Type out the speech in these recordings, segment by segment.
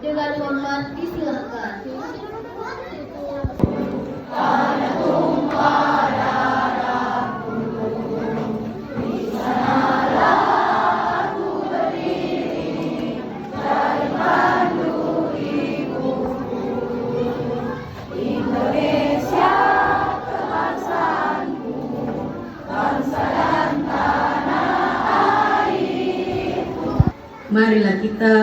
Dengan hormat disilahkan. Marilah kita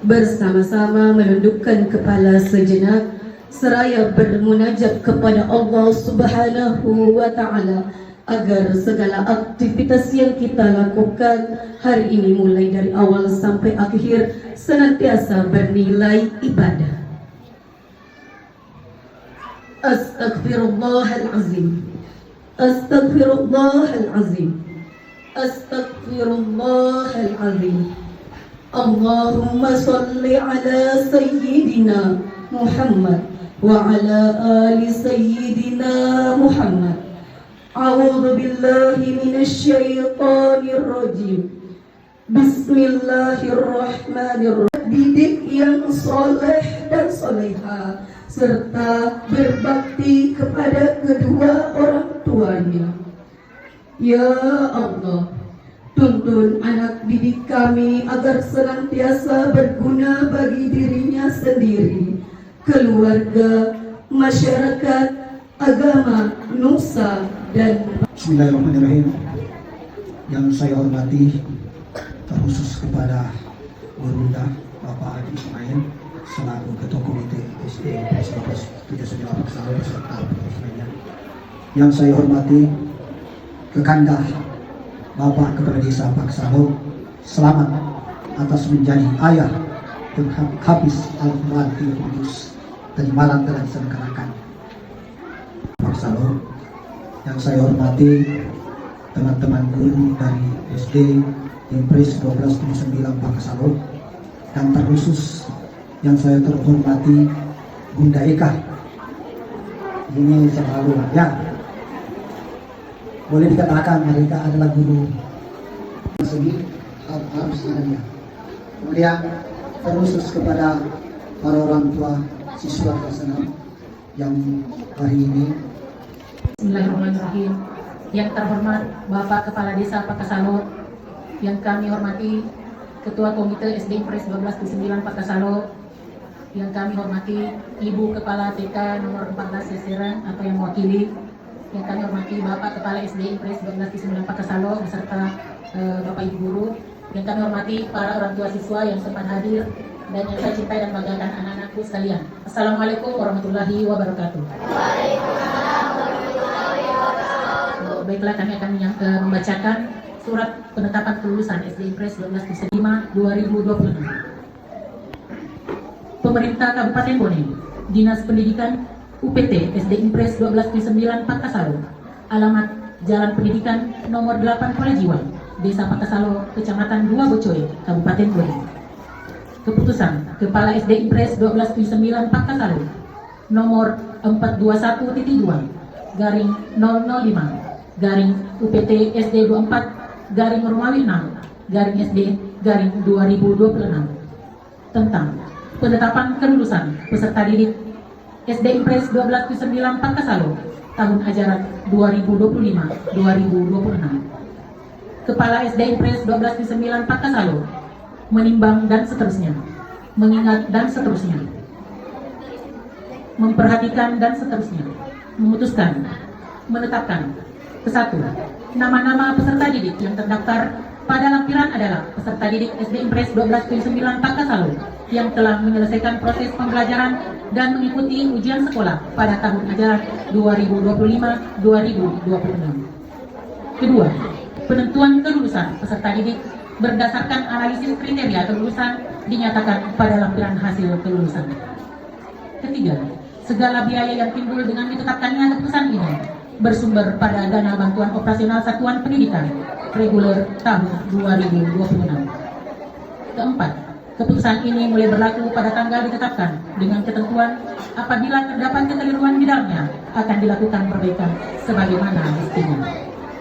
bersama-sama menundukkan kepala sejenak seraya bermunajat kepada Allah Subhanahu wa Ta'ala agar segala aktivitas yang kita lakukan hari ini mulai dari awal sampai akhir senantiasa bernilai ibadah. Astaghfirullahalazim. Astaghfirullahalazim. Astaghfirullahalazim. Allahumma salli ala Sayyidina Muhammad wa ala ali Sayyidina Muhammad. A'udzu billahi minasy syaithanir rajim. Bismillahirrahmanirrahim. Didik yang soleh dan soleha serta berbakti kepada kedua orang tuanya. Ya Allah, tuntun anak didik kami agar senantiasa berguna bagi dirinya sendiri, keluarga, masyarakat, agama, nusa, dan Bismillahirrahmanirrahim. Yang saya hormati terkhusus kepada Gurunda Bapak Adi Ismail selaku Ketua Komite SD Pres 39 Paksalo beserta lainnya. Yang saya hormati Kekanda Bapak Kepala Desa Paksalo, selamat atas menjadi ayah dan hafiz Al-Quran Kudus tadi malam telah diselenggarakan Paksalo. Yang saya hormati teman-teman guru dari SD Impres 1279 Paksalo, dan terkhusus yang saya terhormati Bunda Eka. Ini selalu ya, boleh dikatakan mereka adalah guru segi harus adanya. Kemudian terkhusus kepada para orang tua siswa kelas 6 yang hari ini. Bismillahirrahmanirrahim. Yang terhormat Bapak Kepala Desa Pakasalo, yang kami hormati Ketua Komite SD Impres 1279 Pakasalo, yang kami hormati Ibu Kepala TK nomor 14 Seseran atau yang mewakili, yang kami hormati Bapak Kepala SD Impres 1279 Pakasalo beserta Bapak Ibu guru, yang kami hormati para orang tua siswa yang sempat hadir, dan yang saya cintai dan banggakan anak-anakku sekalian. Assalamualaikum warahmatullahi wabarakatuh. Baiklah, kami akan membacakan surat penetapan kelulusan SD Impres 1275 2026. Pemerintah Kabupaten Bone, Dinas Pendidikan UPT SD Impres 1279 Pakasalo, alamat Jalan Pendidikan nomor 8 Kolejiwan, Desa Pakasalo, Kecamatan Dua Bocoy, Kabupaten Bone. Keputusan Kepala SD Impres 1279 Pakasalo nomor 421.2 garing 005 garing UPT SD 24 garing Romawi 6 garing SD garing 2026 tentang penetapan kelulusan peserta didik SD Impres 1279 Pakasalo tahun ajaran 2025-2026. Kepala SD Impres 1279 Pakasalo menimbang dan seterusnya, mengingat dan seterusnya, memperhatikan dan seterusnya, memutuskan, menetapkan. Kesatu, nama-nama peserta didik yang terdaftar pada lampiran adalah peserta didik SD Impres 1279 Pakasalo yang telah menyelesaikan proses pembelajaran dan mengikuti ujian sekolah pada tahun ajaran 2025-2026. Kedua, penentuan kelulusan peserta didik berdasarkan analisis kriteria kelulusan dinyatakan pada lampiran hasil kelulusan. Ketiga, segala biaya yang timbul dengan ditetapkannya keputusan ini bersumber pada dana bantuan operasional satuan pendidikan reguler tahun 2026. Keempat, keputusan ini mulai berlaku pada tanggal ditetapkan dengan ketentuan apabila terdapat kekeliruan di dalamnya akan dilakukan perbaikan sebagaimana mestinya.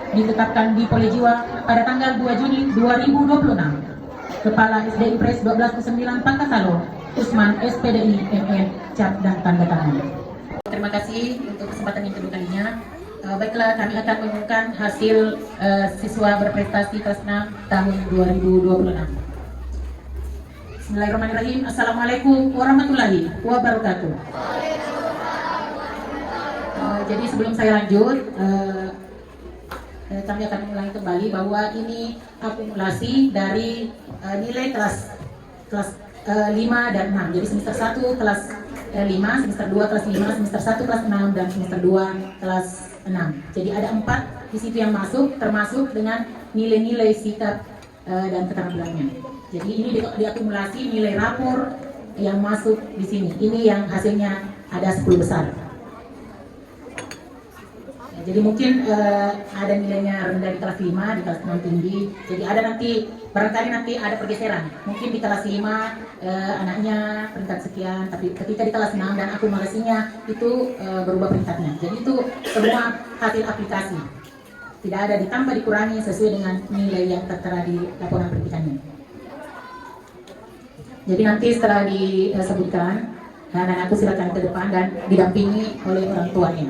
Ditetapkan di Polejiwa pada tanggal 2 Juni 2026. Kepala SD Impres 1279 Pakasalo Usman SPDI MN cap dan tanda tangan. Terima kasih untuk kesempatan yang kedua kalinya. Baiklah, kami akan mengumumkan hasil siswa berprestasi kelas 6 tahun 2026. Bismillahirrahmanirrahim. Assalamualaikum warahmatullahi wabarakatuh. Jadi sebelum saya lanjut, kami akan mengulangi kembali bahwa ini akumulasi dari nilai kelas 5 dan 6. Jadi semester 1 kelas 5, semester 2 kelas 5, semester 1 kelas 6, dan semester 2 kelas 6. Jadi ada 4 di situ yang masuk, termasuk dengan nilai-nilai sikap dan keterampilannya. Jadi ini diakumulasi nilai rapor yang masuk di sini. Ini yang hasilnya ada 10 besar. Jadi mungkin ada nilainya rendah di kelas 5, di kelas 6 tinggi. Jadi ada nanti, barangkali nanti ada pergeseran. Mungkin di kelas 5 anaknya peringkat sekian, tapi ketika di kelas 6 dan akumulasinya itu berubah peringkatnya. Jadi itu semua hasil aplikasi. Tidak ada ditambah dikurangi sesuai dengan nilai yang tertera di laporan pendidikannya. Jadi nanti setelah disebutkan, anak-anakku silakan ke depan dan didampingi oleh orang tuanya.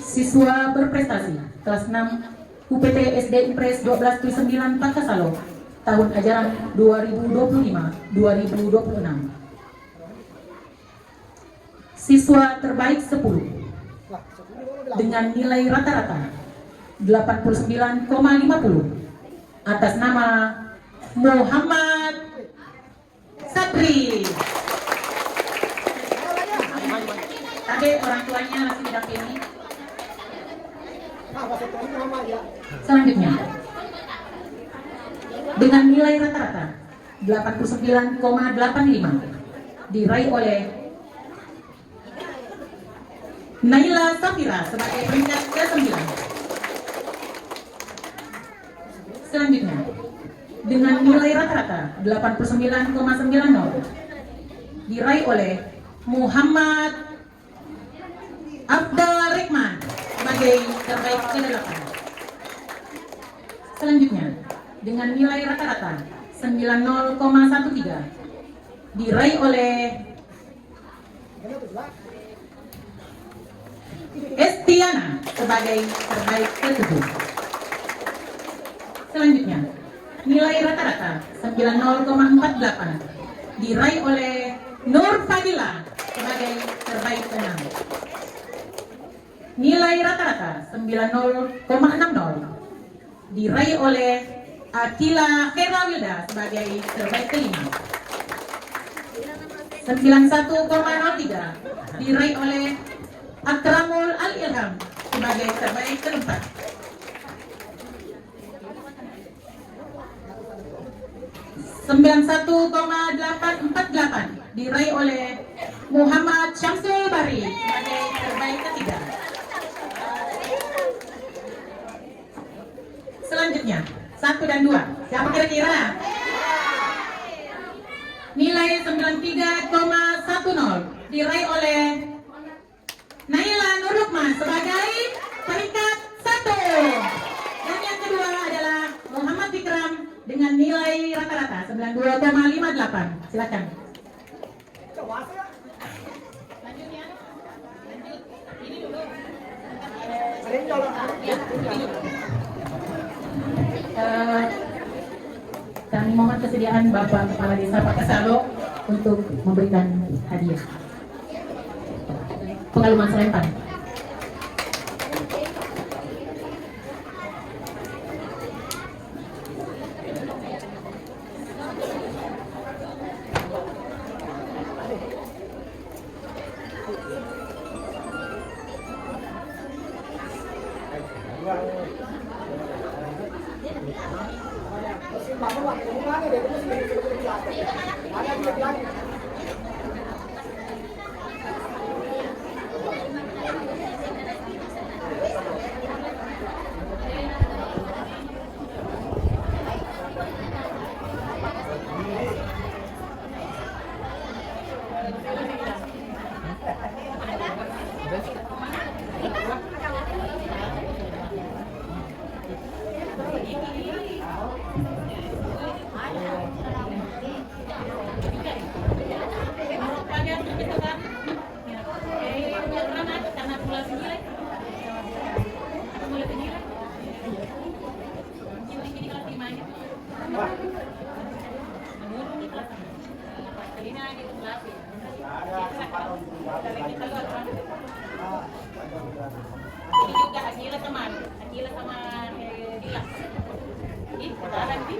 Siswa berprestasi kelas 6 UPT SD Impres 1279 Pakasalo tahun ajaran 2025-2026. Siswa terbaik 10 dengan nilai rata-rata 89,50 atas nama Muhammad Sapri. Tadi orang tuanya masih didampingi. Selanjutnya, dengan nilai rata-rata 89,85 diraih oleh Naila Safira sebagai peringkat ke-9. Selanjutnya, dengan nilai rata-rata 89,90 diraih oleh Muhammad Abdul Rikman sebagai terbaik ke-8. Selanjutnya, dengan nilai rata-rata 90,13 diraih oleh Estiana sebagai terbaik ke-7. Selanjutnya, nilai rata-rata 90,48 diraih oleh Nur Fadila sebagai terbaik ke-6. Nilai rata-rata 90,60 diraih oleh Akila Herawilda sebagai terbaik ke-5. 91,03 diraih oleh Akramul Al-Ilham sebagai terbaik ke-4. 91,848 diraih oleh Muhammad Syamsul Bari sebagai terbaik ke-3. Selanjutnya, 1 dan 2. Siapa kira-kira? Nilai 93,10 diraih oleh Naila Nurukman sebagai peringkat 1. Dan yang kedua adalah Muhammad Fikram dengan nilai rata-rata 92,58. Silakan. Kami mohon kesediaan Bapak Kepala Desa Pakasalo untuk memberikan hadiah. Pengaluman selempang. Ini juga Akila sama Dilas. Ih, kedalan di.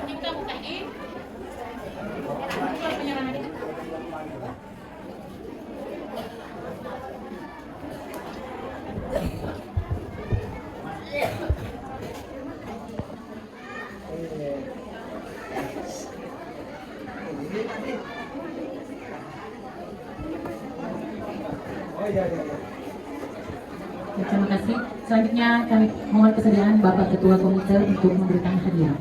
Kita buka ini. Penyerangan itu. Terima kasih. Selanjutnya kami mohon kesediaan Bapak Ketua Komite untuk memberikan hadiah.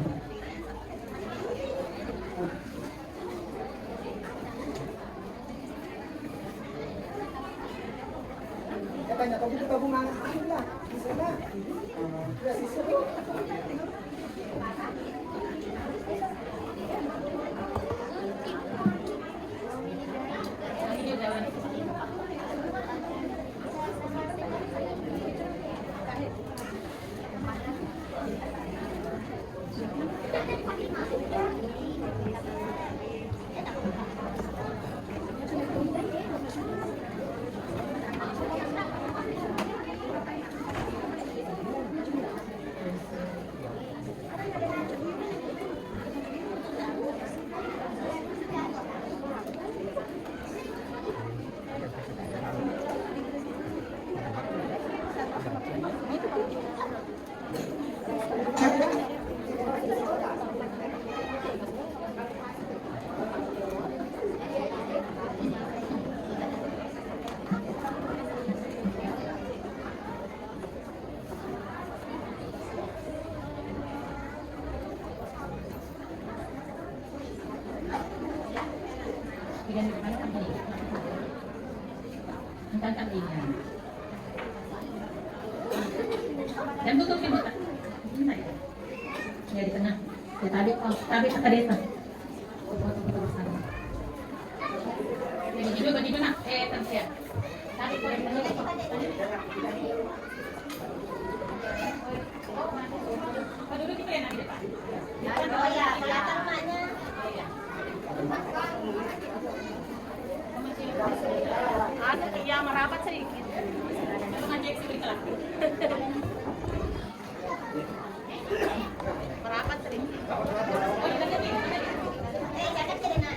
Angkat ini. Dan tutup pintu. Ya di tengah. Ya tadi ke desa. Ini juga bagi mana? Tersiap. Tadi kau yang tengah. Kau dulu kita yang di depan. Oh ya, kelihatan maknya. Ya merapat sedikit. Ngajak sedikit lah. Merapat sedikit. Oh, ini tadi. Jangan kena.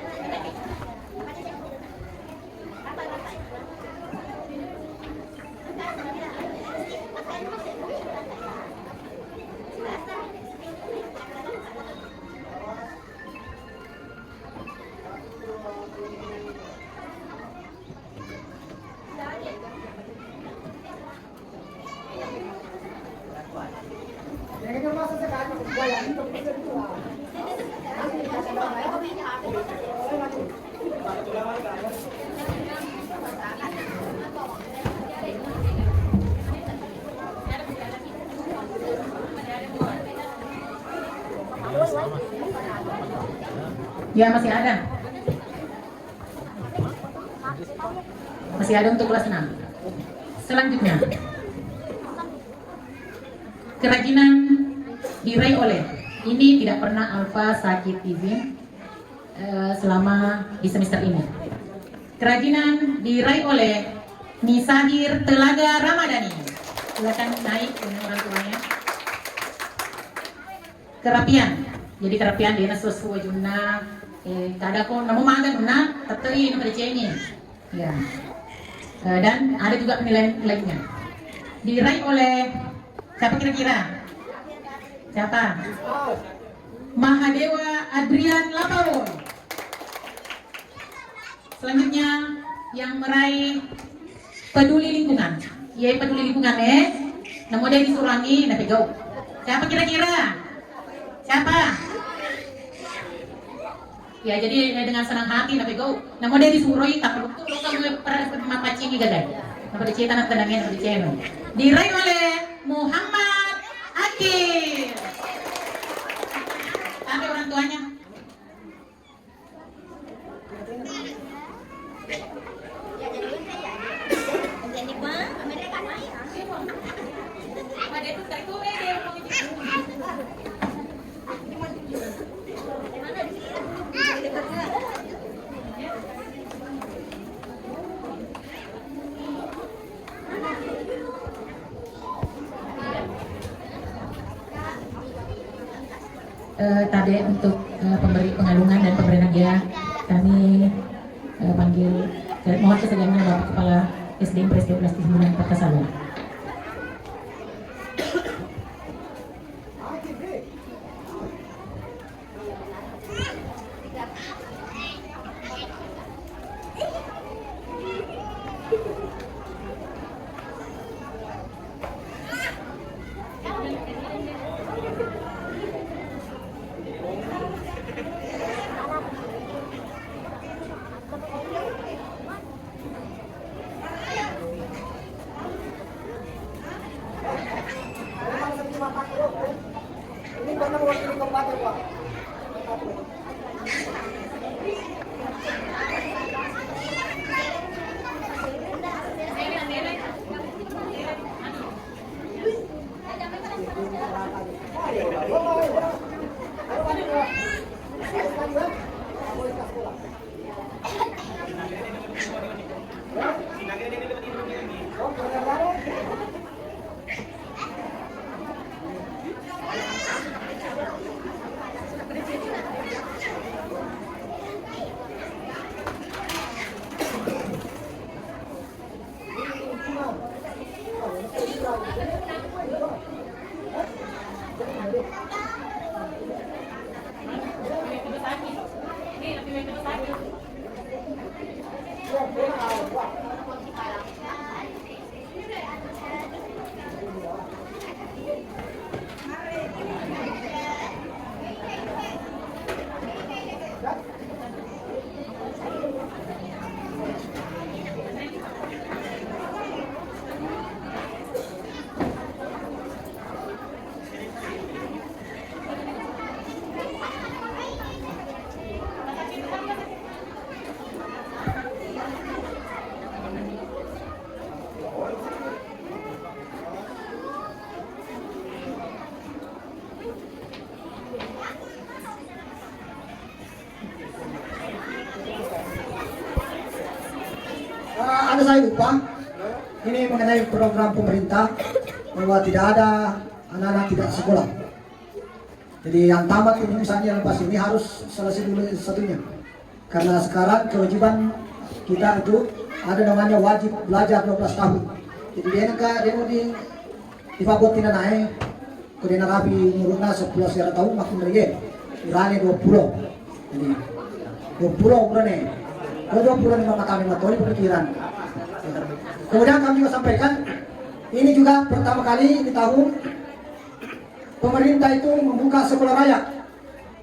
Ya masih ada. Masih ada untuk kelas 6. Selanjutnya, kerajinan diraih oleh, ini tidak pernah Alfa sakit izin selama di semester ini. Kerajinan diraih oleh Nisahir Telaga Ramadhani. Silakan naik dengan orang tuanya. Kerapian. Jadi kerapian dia sesuai jumlah. Kada ko namo magan na tatoi nomor ini. Ya. Dan ada juga penilaian lainnya. Diraih oleh siapa kira-kira? Siapa? Mahadewa Adrian Lapawon. Selanjutnya yang meraih peduli lingkungan. Iya, peduli lingkungan Namo dia disurangi na pegaw. Siapa kira-kira? Siapa? Ya, jadi dengan senang hati na pegaw. Namo dia disuroi tak perlu tuh kamu para mapacingi gaday. Napa dicita na tandangin na diceno. Diraih oleh Muhammad Akil. Sampai orang tuanya. Tadi untuk pemberi pengalungan dan pemberian hadiah kami panggil mohon kesediaannya Bapak Kepala SDM Pres 12 Timbunan Perkasaluan. Ada saya lupa, ini mengenai program pemerintah bahwa tidak ada anak-anak tidak sekolah. Jadi yang tamat ini misalnya lepas ini harus selesai dulu satunya. Karena sekarang kewajiban kita itu ada namanya wajib belajar 12 tahun. Jadi dia mau dipabotin naik, kemudian rapi muruna 11 tahun makin lagi, irani 20. Jadi 20 berani. 20 memang kami matoli berpikiran. Kemudian kami juga sampaikan, ini juga pertama kali di tahun pemerintah itu membuka sekolah raya.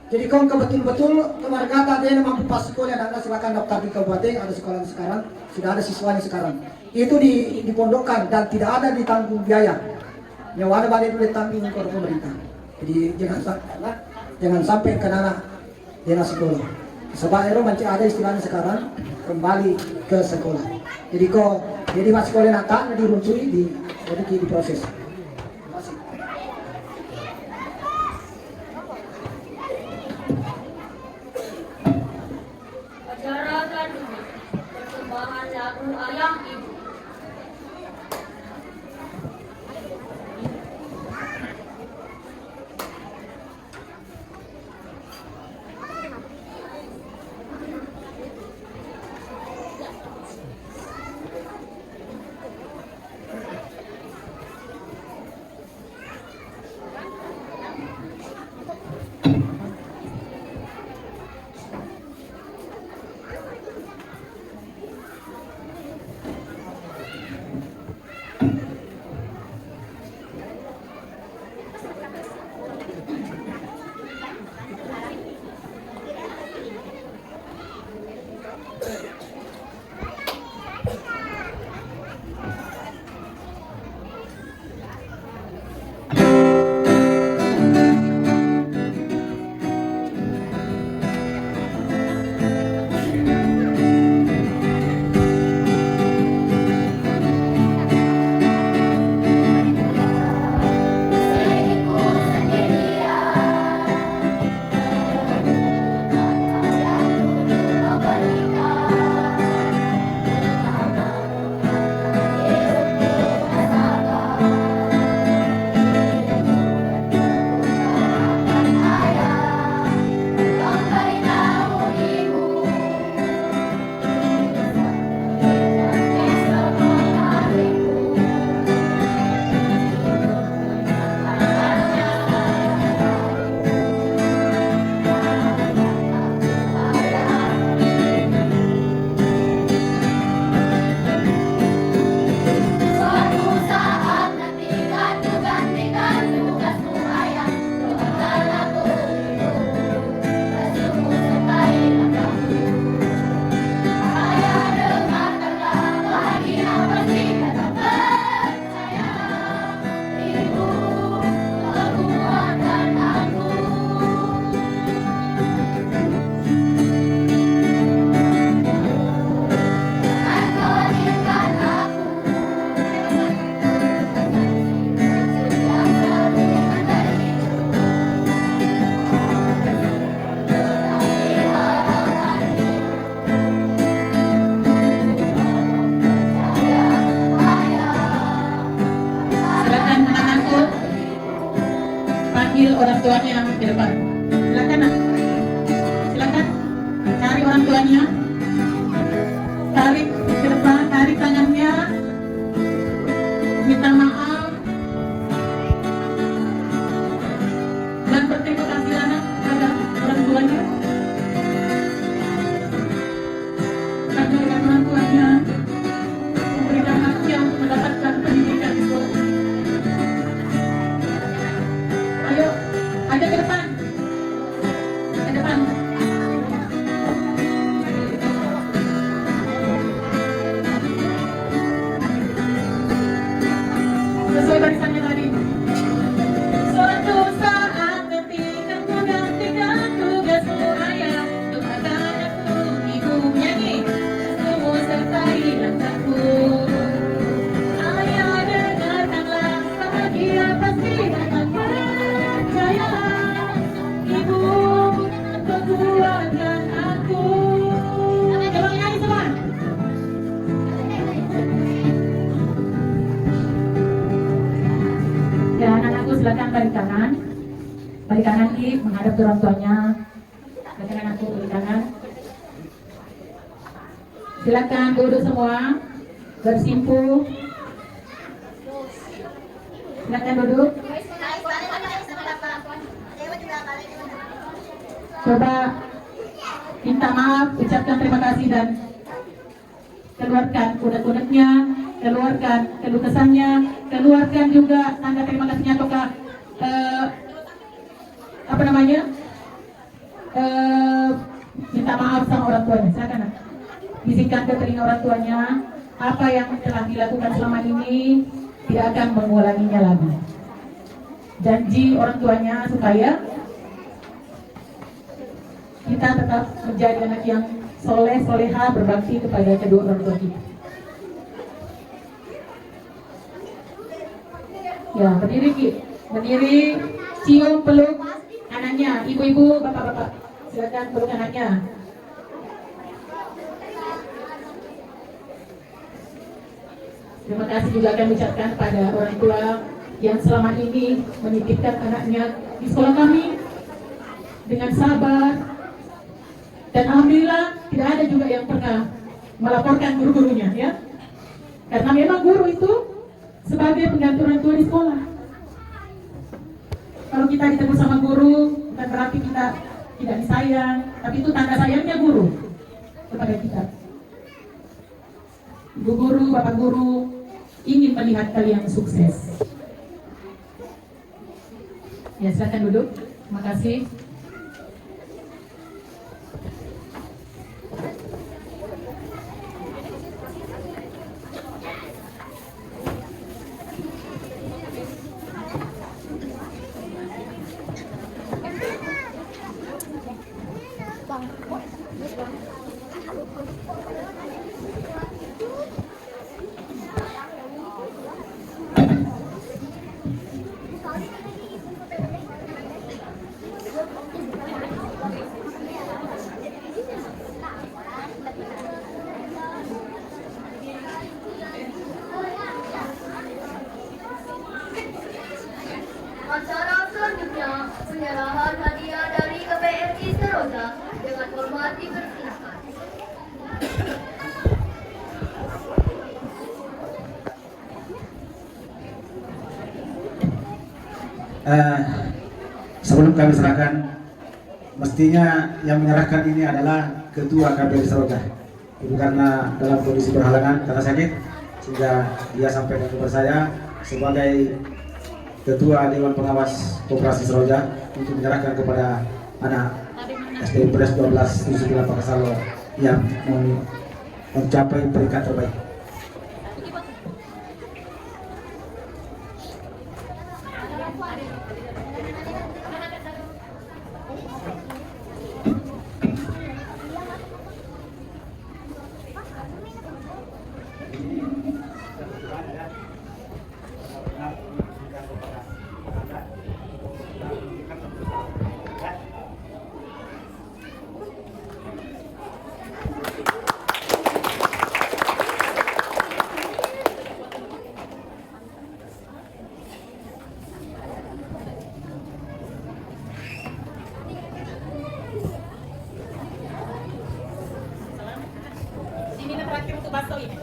Jadi kau betul-betul keluarga tadi yang mampu pas sekolah dan silakan daftar di kabupaten, ada sekolah sekarang, sudah ada siswanya sekarang. Itu dipondokkan dan tidak ada ditanggung biaya. Yang ada balik itu ditanggung oleh pemerintah. Jadi jangan sampai kena dinas sekolah. Sebab itu masih ada istilahnya sekarang kembali ke sekolah. Jadi mas sekolah natang diruncui di proses. Terima kasih. Acara dan persembahan lagu ayam ibu orang tuanya ke depan. Silakan nak. Silakan cari orang tuanya. Tarik ke depan, tarik tangannya. Minta maaf. Dan berterima kasih anak kepada orang tuanya. Karena orang tuanya memberikan haknya untuk mendapatkan pendidikan di sekolah. Ayo, ada ke depan. Ke depan. Sesuai barisannya tadi. Suatu saat ketika ku gantikan tugasmu ayah, untuk akan aku ibu nyanyi, semua sertai langkahku. Ayah dengarkanlah, bahagia pasti akan percaya. Ibu untuk kuatkan aku. Coba nyanyi semua. Ya, anak-anakku silakan balik kanan. Balik kanan ki menghadap ke orang tuanya. Balik kanan aku balik kanan. Silakan duduk semua. Bersimpu. Silakan duduk. Coba minta maaf, ucapkan terima kasih dan keluarkan unek-uneknya, keluarkan keluh kesahnya, keluarkan juga tanda terima kasihnya ataukah minta maaf sama orang tuanya. Silakan bisikan ke telinga orang tuanya apa yang telah dilakukan selama ini tidak akan mengulanginya lagi. Janji orang tuanya supaya kita tetap menjadi anak yang soleh, soleha, berbakti kepada kedua orang tua kita. Ya, berdiri Ki. Berdiri, cium, peluk anaknya. Ibu-ibu, bapak-bapak, silakan peluk anaknya. Terima kasih juga akan ucapkan pada orang tua yang selama ini menitipkan anaknya di sekolah kami dengan sabar. Dan alhamdulillah tidak ada juga yang pernah melaporkan guru-gurunya, ya. Karena memang guru itu sebagai pengganti orang tua di sekolah. Kalau kita ditegur sama guru, bukan berarti kita tidak disayang, tapi itu tanda sayangnya guru kepada kita. Ibu guru, bapak guru ingin melihat kalian sukses. Ya, silakan duduk. Terima kasih. Acara selanjutnya penyerahan hadiah dari KBRI Seroja dengan hormat dipersilakan. Sebelum kami serahkan, mestinya yang menyerahkan ini adalah Ketua KBRI Seroja. Ibu karena dalam kondisi berhalangan karena sakit, sehingga dia sampaikan kepada saya sebagai Ketua Dewan Pengawas Koperasi Seroja untuk menyerahkan kepada anak SD Pres 1279 Pakasalo yang mencapai peringkat terbaik. bakso ini.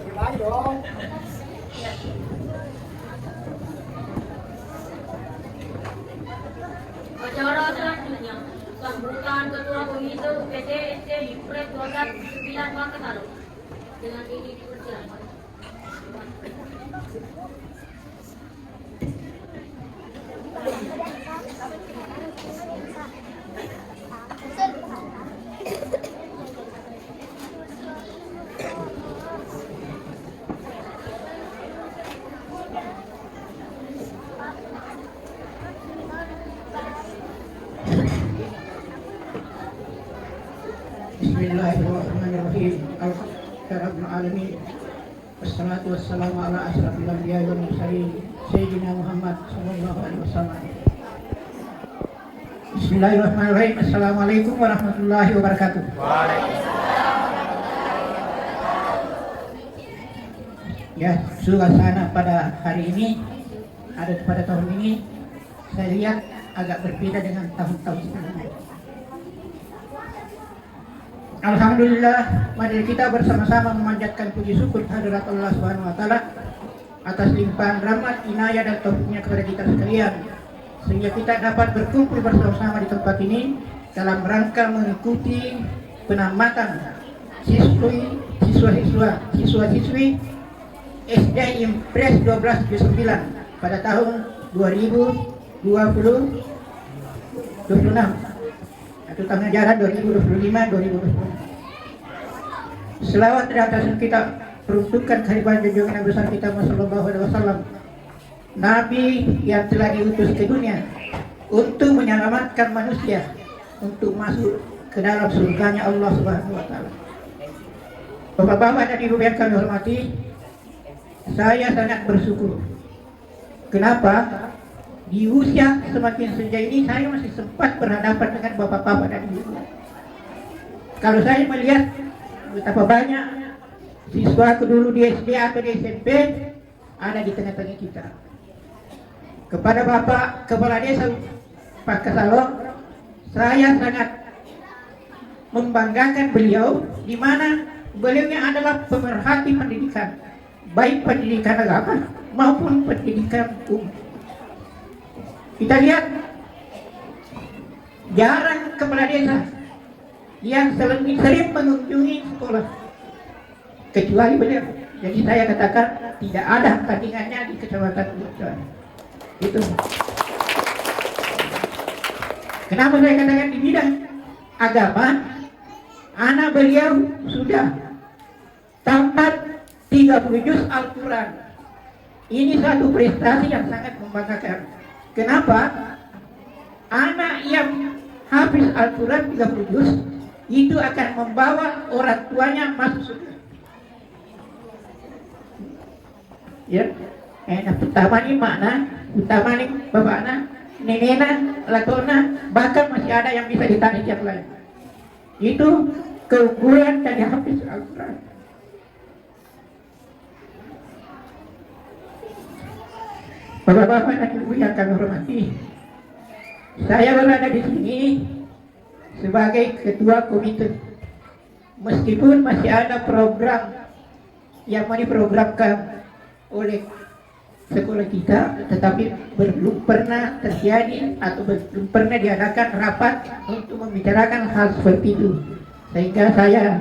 Acara selanjutnya, sambutan Ketua Komite PDST Impres 12 Makassar. Dengan ini dipersilakan. Bismillahirrahmanirrahim. Alhamdulillahirrahmanirrahim. Wassalatu wassalamu ala asyrafil anbiya'i wal mursalin Sayyidina Muhammad sallallahu alaihi wasallam. Bismillahirrahmanirrahim. Assalamualaikum warahmatullahi wabarakatuh. Ya, suasana pada hari ini pada tahun ini saya lihat agak berbeda dengan tahun-tahun sebelumnya. Alhamdulillah, mari kita bersama-sama memanjatkan puji syukur kehadirat Allah Subhanahu wa taala atas limpahan rahmat, inayah dan taufiknya kepada kita sekalian, sehingga kita dapat berkumpul bersama-sama di tempat ini dalam rangka mengikuti penamatan siswa-siswi SD Impres 1279 pada tahun 2026 atau tahun ajaran 2025-2026. Selawat dan atasan kita peruntukan kehadiran junjungan Nabi besar kita sallallahu alaihi wasallam, Nabi yang telah diutus ke dunia untuk menyelamatkan manusia untuk masuk ke dalam surganya Allah Subhanahu wa taala. Bapak-bapak dan ibu yang kami hormati, saya sangat bersyukur. Kenapa? Di usia semakin senja ini saya masih sempat berhadapan dengan bapak-bapak dan ibu. Kalau saya melihat betapa banyak siswa dulu di SD atau di SMP ada di tengah-tengah kita. Kepada Bapak Kepala Desa Pak Kasalong, saya sangat membanggakan beliau, di mana beliaunya adalah pemerhati pendidikan, baik pendidikan agama maupun pendidikan umum. Kita lihat jarang kepala desa yang sering mengunjungi sekolah kecuali beliau. Jadi saya katakan tidak ada tandingannya di Kecamatan Bukit. Itu. Kenapa saya katakan di bidang agama, anak beliau sudah tamat 30 juz Al-Quran. Ini satu prestasi yang sangat membanggakan. Kenapa? Anak yang habis Al-Quran 30 juz itu akan membawa orang tuanya masuk surga. Ya, pertama ini makna, utama ini bapakna, nenekna, latona, bahkan masih ada yang bisa ditarik yang lain. Itu keunggulan dari habis Al-Quran. Bapak-bapak dan ibu yang kami hormati, saya berada di sini sebagai ketua komite. Meskipun masih ada program yang mau diprogramkan oleh sekolah kita, tetapi belum pernah terjadi atau belum pernah diadakan rapat untuk membicarakan hal seperti itu. Sehingga saya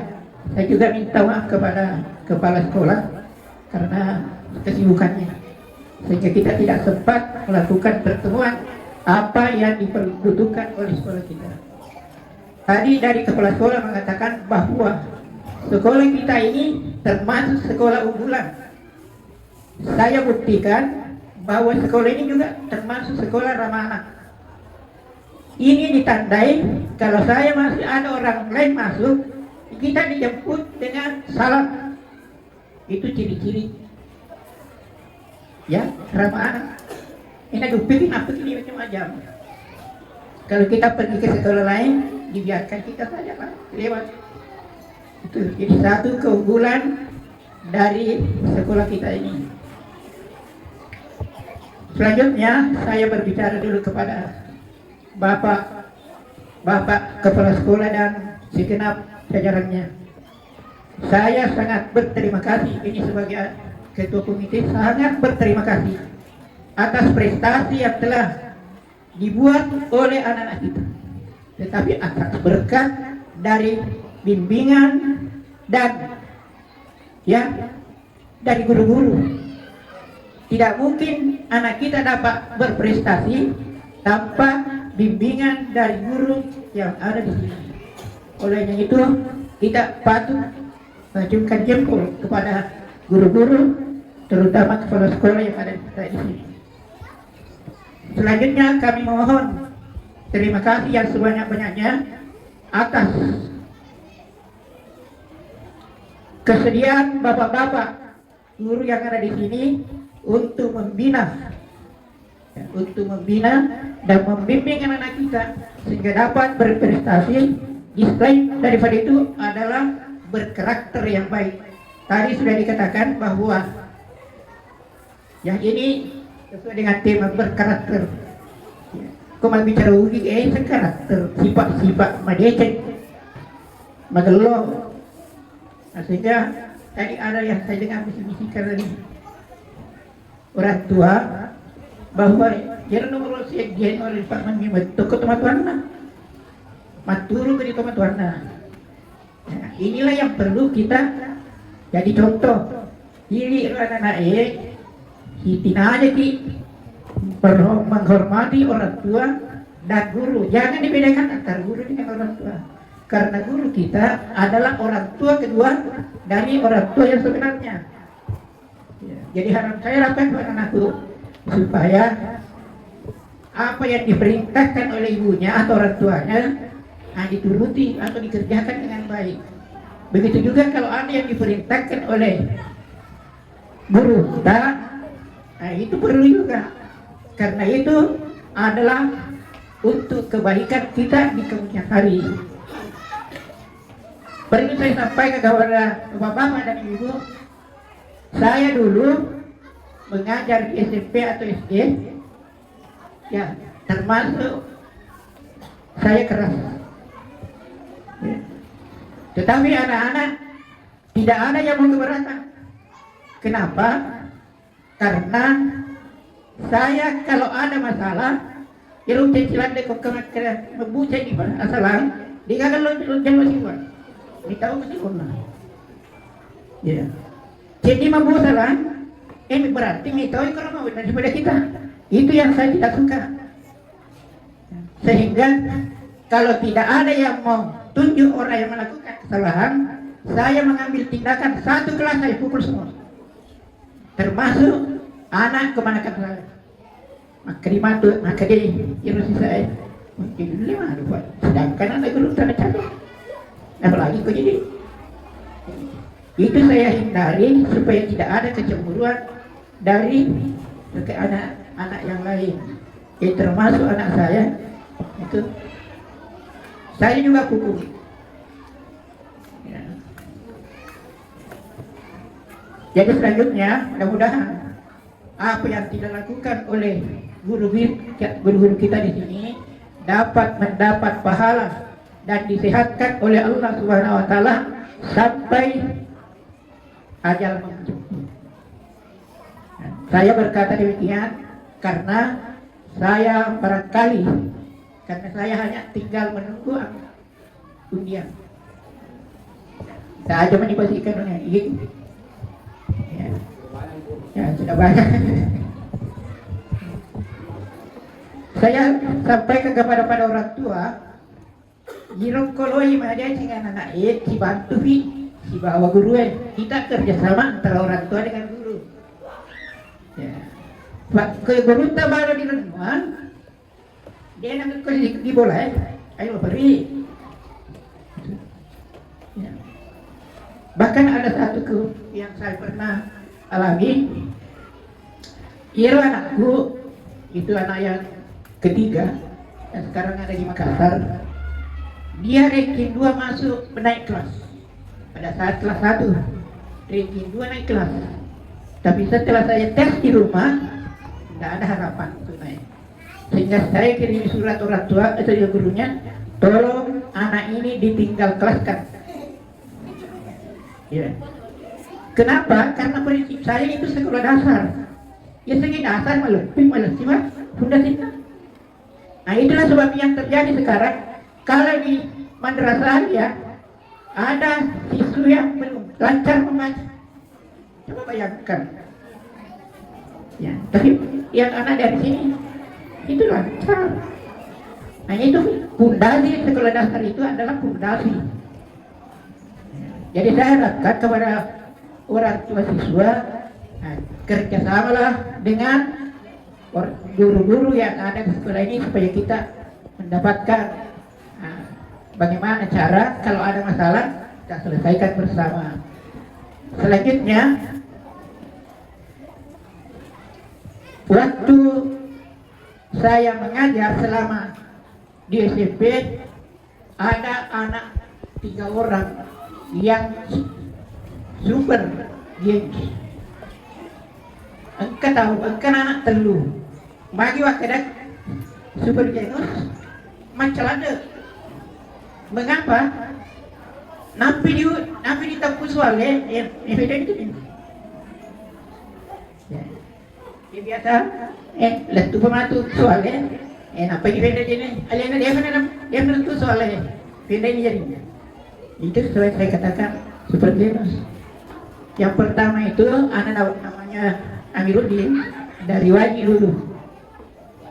juga minta maaf kepada kepala sekolah karena kesibukannya, sehingga kita tidak sempat melakukan pertemuan apa yang diperbutuhkan oleh sekolah kita. Tadi dari kepala sekolah mengatakan bahwa sekolah kita ini termasuk sekolah unggulan. Saya buktikan bahwa sekolah ini juga termasuk sekolah ramah anak. Ini ditandai kalau saya masih ada orang lain masuk, kita dijemput dengan salam. Itu ciri-ciri ya ramah anak. Ini ada bikin apa ini macam-macam. Kalau kita pergi ke sekolah lain, dibiarkan kita saja lah lewat. Itu jadi satu keunggulan dari sekolah kita ini. Selanjutnya saya berbicara dulu kepada Bapak Kepala Sekolah dan segenap jajarannya. saya sangat berterima kasih, ini sebagai ketua komite sangat berterima kasih atas prestasi yang telah dibuat oleh anak-anak kita, tetapi atas berkat dari bimbingan dan ya dari guru-guru. Tidak mungkin anak kita dapat berprestasi tanpa bimbingan dari guru yang ada di sini. Olehnya itu kita patut mengacungkan jempol kepada guru-guru, terutama kepala sekolah yang ada di sini. Selanjutnya kami mohon terima kasih yang sebanyak-banyaknya atas kesediaan bapak-bapak guru yang ada di sini untuk membina dan membimbing anak-anak kita sehingga dapat berprestasi. Selain daripada itu adalah berkarakter yang baik. Tadi sudah dikatakan bahwa yang ini sesuai dengan tema berkarakter. Kau mau bicara ugi, karakter, sifat-sifat madecek, magelo. Nah, sehingga tadi ada yang saya dengar misi-misikan tadi orang tua bahwa jangan nomor sekian oleh Pak Mami toko teman warna maturu ke teman warna. Nah, inilah yang perlu kita jadi contoh. Ini anak-anak hitina aja ki menghormati orang tua dan guru. Jangan dibedakan antara guru dengan orang tua, karena guru kita adalah orang tua kedua dari orang tua yang sebenarnya. Jadi harap saya lakukan kepada anakku supaya apa yang diperintahkan oleh ibunya atau orang tuanya dituruti atau dikerjakan dengan baik. Begitu juga kalau ada yang diperintahkan oleh guru kita, itu perlu juga, karena itu adalah untuk kebaikan kita di kemudian hari. Perlu saya sampaikan kepada bapak-bapak dan ibu, saya dulu mengajar di SMP atau SD, ya termasuk saya keras. Ya. Tetapi anak-anak tidak ada yang mau keberatan. Kenapa? Karena saya kalau ada masalah, ilmu cicilan dekok kemarin membuca di mana asalan, dia akan loncat masih buat. Ditahu masih pernah. Ya. Jadi membuat salah, ini berarti mengetahui kalau mau daripada kita. Itu yang saya tidak suka. Sehingga kalau tidak ada yang mau tunjuk orang yang melakukan kesalahan, saya mengambil tindakan satu kelas saya pukul semua. Termasuk anak keponakan saya. Maka dia ilusi saya. Mungkin lima lupa. Sedangkan anak guru tak ada. Apalagi kau jadi. Itu saya hindari supaya tidak ada kecemburuan dari anak-anak yang lain. Termasuk anak saya. Itu saya juga hukum. Ya. Jadi selanjutnya mudah-mudahan apa yang tidak lakukan oleh guru-guru kita di sini dapat mendapat pahala dan disehatkan oleh Allah Subhanahu wa taala sampai ajal menjemput. Saya berkata demikian karena saya barangkali karena saya hanya tinggal menunggu undian. Saya aja menyaksikan ini. Ya, sudah banyak. Saya sampaikan kepada orang tua, jirong koloi ada dengan anak si bantu si bawa guru kita kerjasama antara orang tua dengan guru. Ya. Pak guru tak baru di renungan, dia nak di bola ayo beri. Ya. Bahkan ada satu yang saya pernah alami, Iro anakku itu anak yang ketiga yang sekarang ada di Makassar. Dia ranking 2 masuk naik kelas pada saat kelas 1, ranking 2 naik kelas. Tapi setelah saya tes di rumah tidak ada harapan untuk naik, sehingga saya kirim surat orang tua atau gurunya, tolong anak ini ditinggal kelaskan. Ya. Kenapa? Karena prinsip saya itu sekolah dasar. Ya segi dasar malah cuma fondasi. Nah itulah sebab yang terjadi sekarang. Kalau di madrasah ya ada siswa yang belum lancar membaca. Coba bayangkan. Ya, tapi yang anak dari sini itu lancar. Nah itu pondasi sekolah dasar itu adalah pondasi. Jadi saya harapkan kepada orang tua siswa, kerjasamalah dengan guru-guru yang ada di sekolah ini supaya kita mendapatkan bagaimana cara kalau ada masalah kita selesaikan bersama. Selanjutnya, waktu saya mengajar selama di SMP, ada anak 3 orang yang super gengsi. Engkau tahu, engkau anak telu bagi waktu super genus mencelana. Mengapa? Nampi di tempus wale evident itu. Ya. Dia biasa letu pematu soalnya apa di beda ini alena dia menentu soalnya beda ini jadi itu saya katakan super genus. Yang pertama itu anak namanya Amiruddin dari Waji dulu.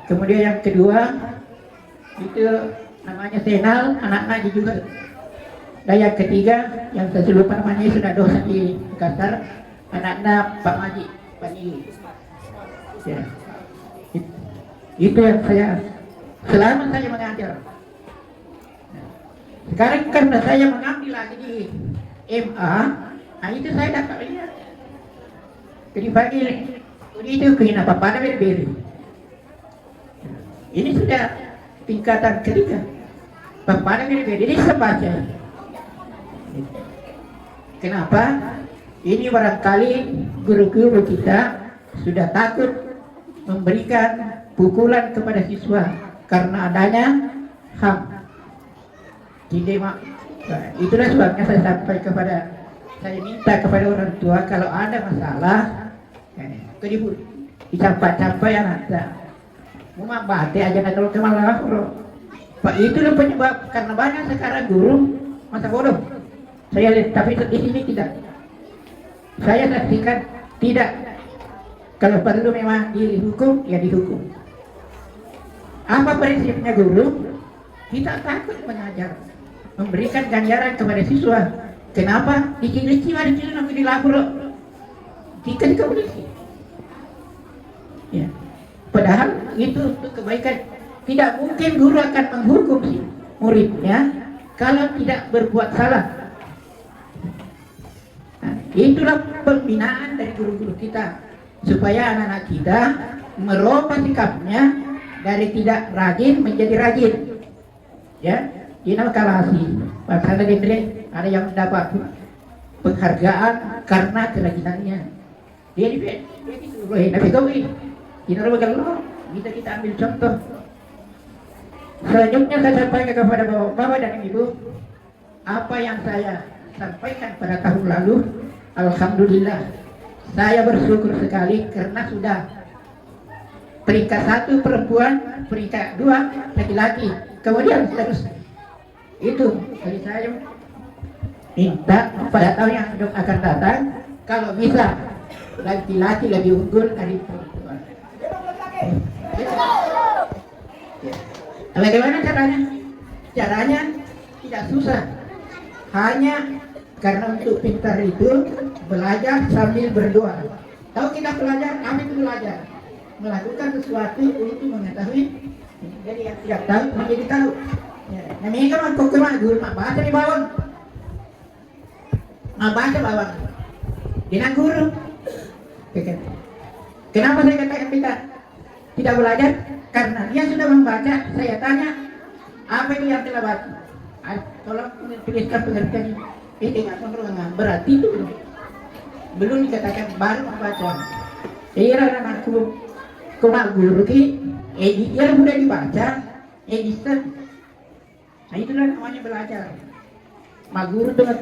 Kemudian yang kedua itu namanya Senal, anak Naji juga. Dan yang ketiga yang saya lupa namanya sudah dosen di Makassar, anak-anak Pak Maji Pani. Ya. Itu yang saya selama saya mengajar. Sekarang karena saya mengambil lagi di MA, nah itu saya dapat lihat. Jadi pagi itu kenapa pada beri-beri. Ini sudah tingkatan ketiga. Pada beri-beri ini sebaca. Kenapa? Ini barangkali guru-guru kita sudah takut memberikan pukulan kepada siswa karena adanya HAM. Jadi itulah sebabnya saya minta kepada orang tua kalau ada masalah dicampak-campak ya nanti mau bate aja kalau kemalah Pak itulah penyebab karena banyak sekarang guru masa bodoh. Saya lihat tapi di sini tidak. Saya saksikan tidak. Kalau perlu memang dihukum ya dihukum. Apa prinsipnya guru? Kita takut mengajar, memberikan ganjaran kepada siswa. Kenapa? Dicili-cili nanti dilapor jika di polisi. Ya. Padahal itu untuk kebaikan. Tidak mungkin guru akan menghukum si muridnya kalau tidak berbuat salah. Nah, itulah pembinaan dari guru-guru kita supaya anak-anak kita merubah sikapnya dari tidak rajin menjadi rajin. Ya, ini kalasi. Bahkan ada yang mendapat penghargaan karena kerajinannya. Dia tapi kau ini bisa kita ambil contoh. Selanjutnya saya sampaikan kepada bapak-bapak dan ibu apa yang saya sampaikan pada tahun lalu. Alhamdulillah saya bersyukur sekali karena sudah peringkat 1 perempuan, peringkat 2 laki-laki, kemudian terus itu. Jadi saya minta pada tahun yang akan datang kalau bisa laki-laki lebih unggul dari perempuan. Bagaimana caranya? Caranya tidak susah. Hanya karena untuk pintar itu belajar sambil berdoa. Tahu kita belajar, kami itu belajar melakukan sesuatu untuk mengetahui. Jadi yang tidak tahu menjadi tahu. Namanya kan untuk guru mak baca di bawah. Mak baca bawah. Dengan guru. Kenapa saya katakan kita tidak belajar? Karena dia sudah membaca, saya tanya, apa itu yang telah baca? Tolong tuliskan pengertian ini nggak perlu berarti itu belum dikatakan baru membaca. Iya anakku, kumak guru ki, dia sudah dibaca, editor. Nah itulah namanya belajar. Mak guru dengan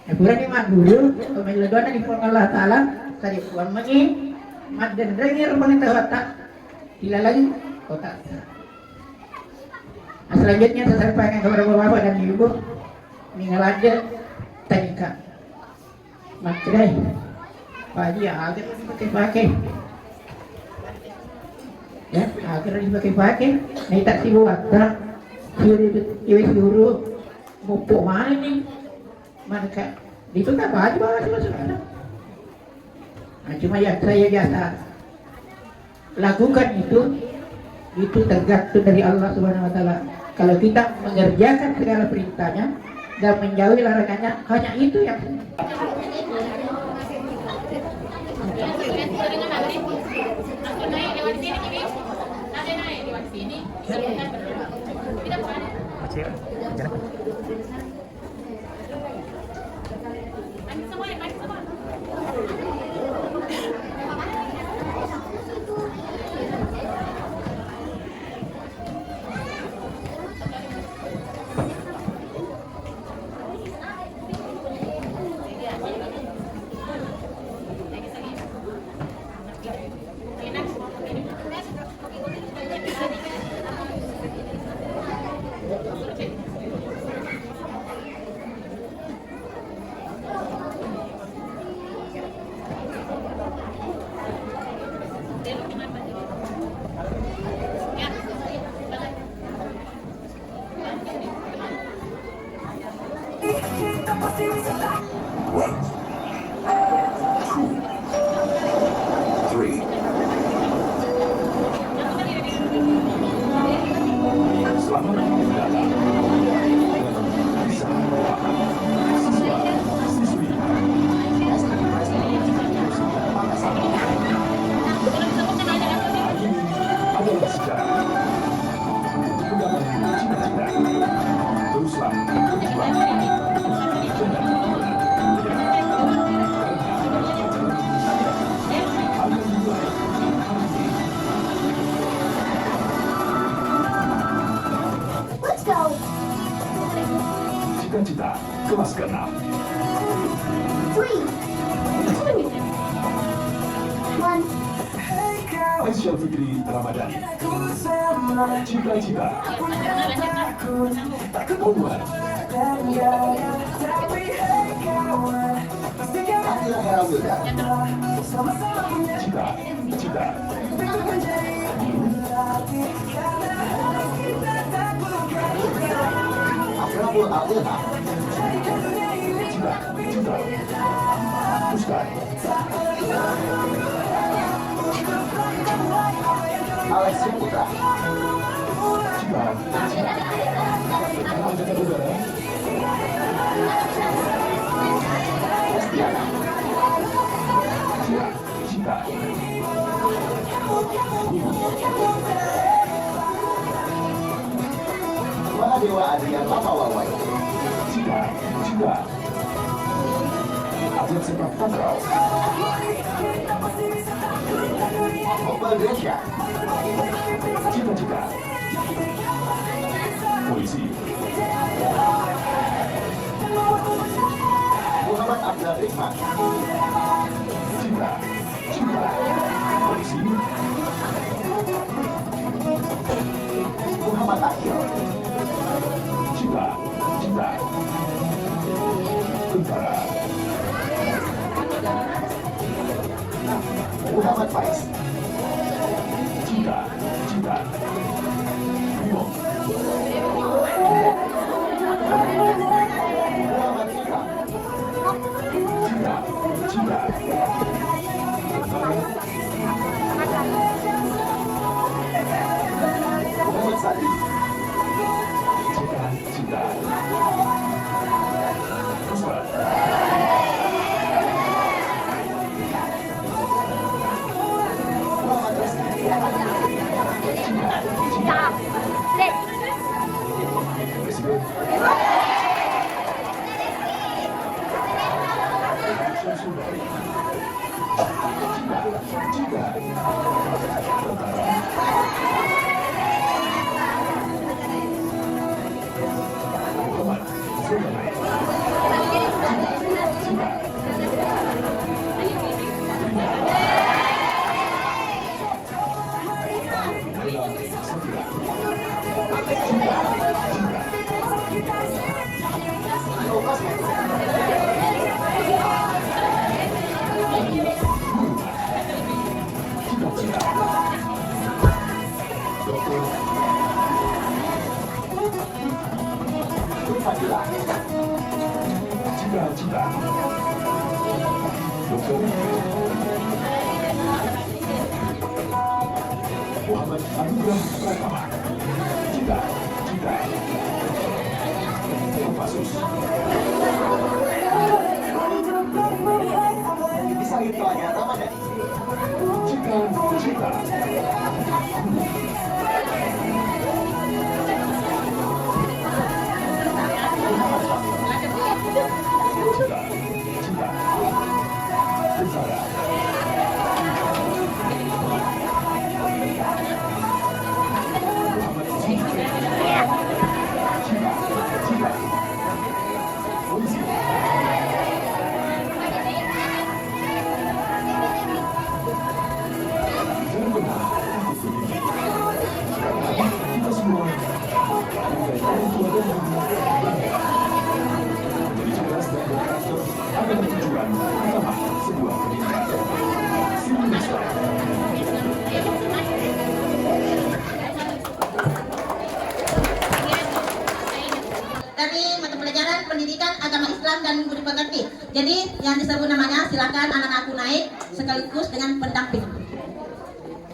Pura ni mak dulu, pemiluan di pun Allah Taala, tadi puan mengi, mat dan dengir mengenai watak, tidak lagi kota. Selanjutnya saya sampaikan kepada bapak dan ibu, meninggal aja tanika, matrai, pagi agar dipakai, ya agar dipakai, nih tak sibuk ada, suruh mumpuk mana nih? Maka itu tak apa aja sekarang. Nah, cuma yang saya biasa lakukan itu tergantung dari Allah Subhanahu Wa Taala. Kalau kita mengerjakan segala perintahnya dan menjauhi larangannya, hanya itu yang Cita-cita kelas ke-6. 3, 2, 1. Aisyah Fikri Ramadhani. Cita-cita. Onward. Cita-cita. Ustaz. Alexia Putra. Angkatan Udara. Cita. Mahadewa Adrian Lamawawai. Cita. Atlet sepak takraw. Iqbal Gresha. Cita-cita. Polisi. Muhammad Abdul Rihman. Cita. Polisi. Muhammad Akhil. Cita. Tentara. Muhammad Faiz. Cita. Bimo. Muhammad Ikram. Cita. Muhammad Sadi. Cita. Ustaz. Muhammad Rizki. Muhammad Muhammad Anugrah Pratama. Cita. Kopassus. Cita. Tentara. Dari mata pelajaran pendidikan agama Islam dan budi pekerti. Jadi yang disebut namanya silakan anak-anakku naik sekaligus dengan pendamping.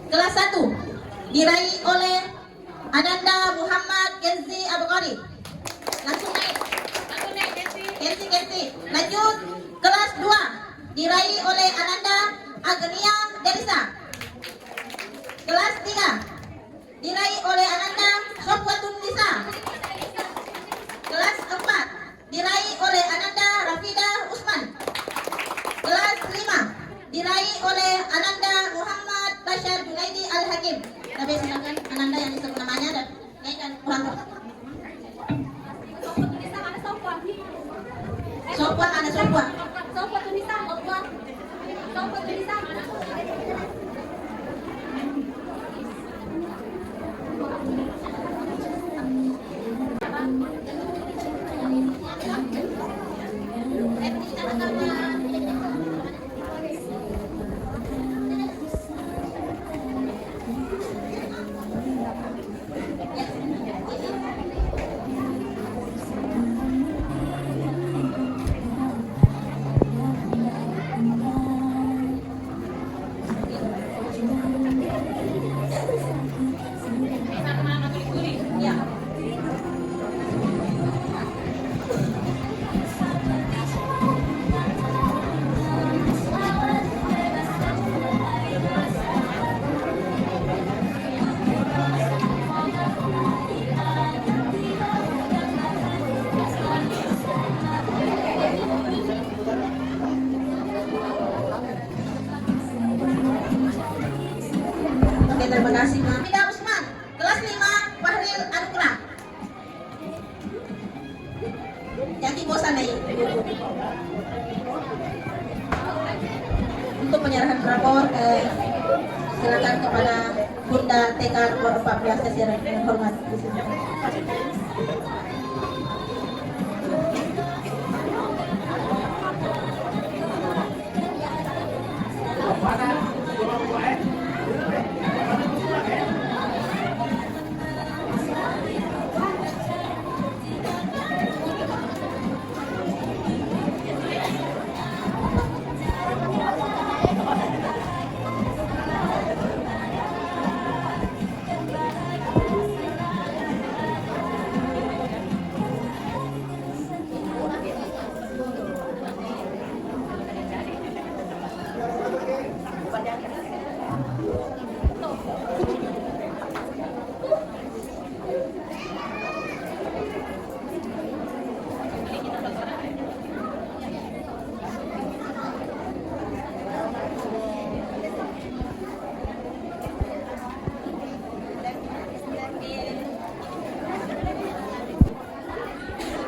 Kelas 1 diraih oleh Ananda Muhammad Kenzi Abukari. Langsung naik. Kenzi. Lanjut kelas 2 diraih oleh Ananda Agnia Delisa. Kelas 3 diraih oleh Ananda Sofwatun Nisa. Kelas 4 diraih oleh Ananda Rafida Usman. Kelas 5 diraih oleh Ananda Muhammad Bashar Junaidi Al-Hakim. Tapi silakan Ananda yang disebut namanya dan naikkan kurang. Sopwan ada Sopwan. Terima kasih, Rafida Usman. Kelas 5 Fahril Anugrah. Jadi bosan nih. Untuk penyerahan rapor, silakan kepada Bunda TK nomor 14 secara dengan hormat.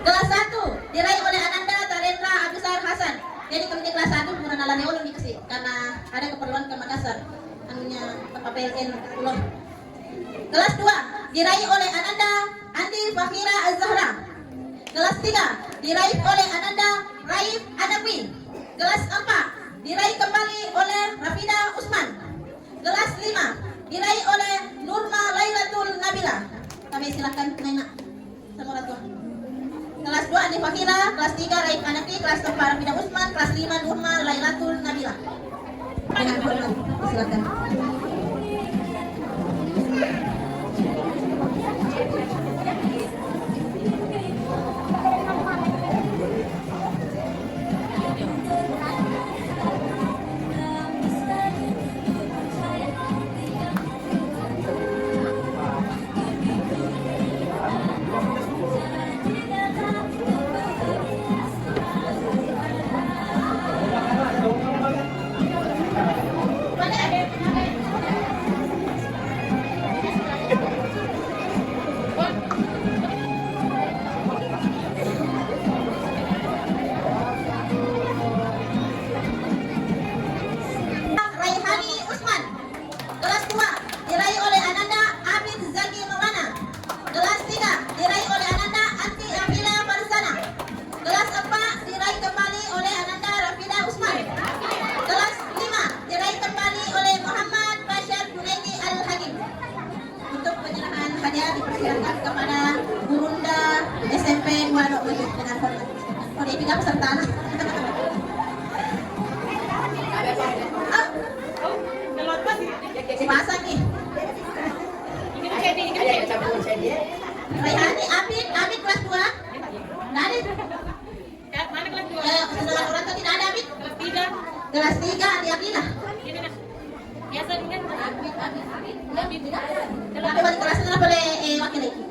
Kelas 1 diraih oleh Ananda Tarendra Abdusar Hasan. Jadi komite kelas 1 menggunakan Nalane ulun dikasih karena ada keperluan ke Makassar. Anunya Bapak PLN ulun. Kelas 2 diraih oleh Ananda Andi Fakhira Az-Zahra. Kelas 3 diraih oleh Ananda Raif Anafi. Kelas 4 diraih kembali oleh Rafida Usman. Kelas 5 diraih oleh Nurma Lailatul Nabila. Kami silakan Nena sama orang tua. Kelas 2 Andi Fakhira, kelas 3 Raif Anafi, kelas 4 Rafida Usman, kelas 5 Nurma Lailatul Nabila. Dengan hormat, silakan. Raihani Usman. Kelas 2 diraih oleh Ananda Abid Zaki Maulana. Kelas 3 diraih oleh Ananda Anti Amila Farzana. Kelas 4 diraih kembali oleh Ananda Rafida Usman. Kelas 5 diraih kembali oleh Muhammad Bashar Junaidi Al-Hakim. Untuk penyerahan hadiah dipersilakan kepada Gurunda SMP Wadok dengan hormat. Oh, dia juga peserta. Masak nih. Raihani Abid kelas 2. Nggak ada. Mana kelas 2? Sesuatu orang tuh tidak ada Abid. Kelas 3. Kelas 3 Adi Abdillah. Ini dah. Biasa dengan Abid tidak. Tapi bagi kelas itu boleh wakil lagi.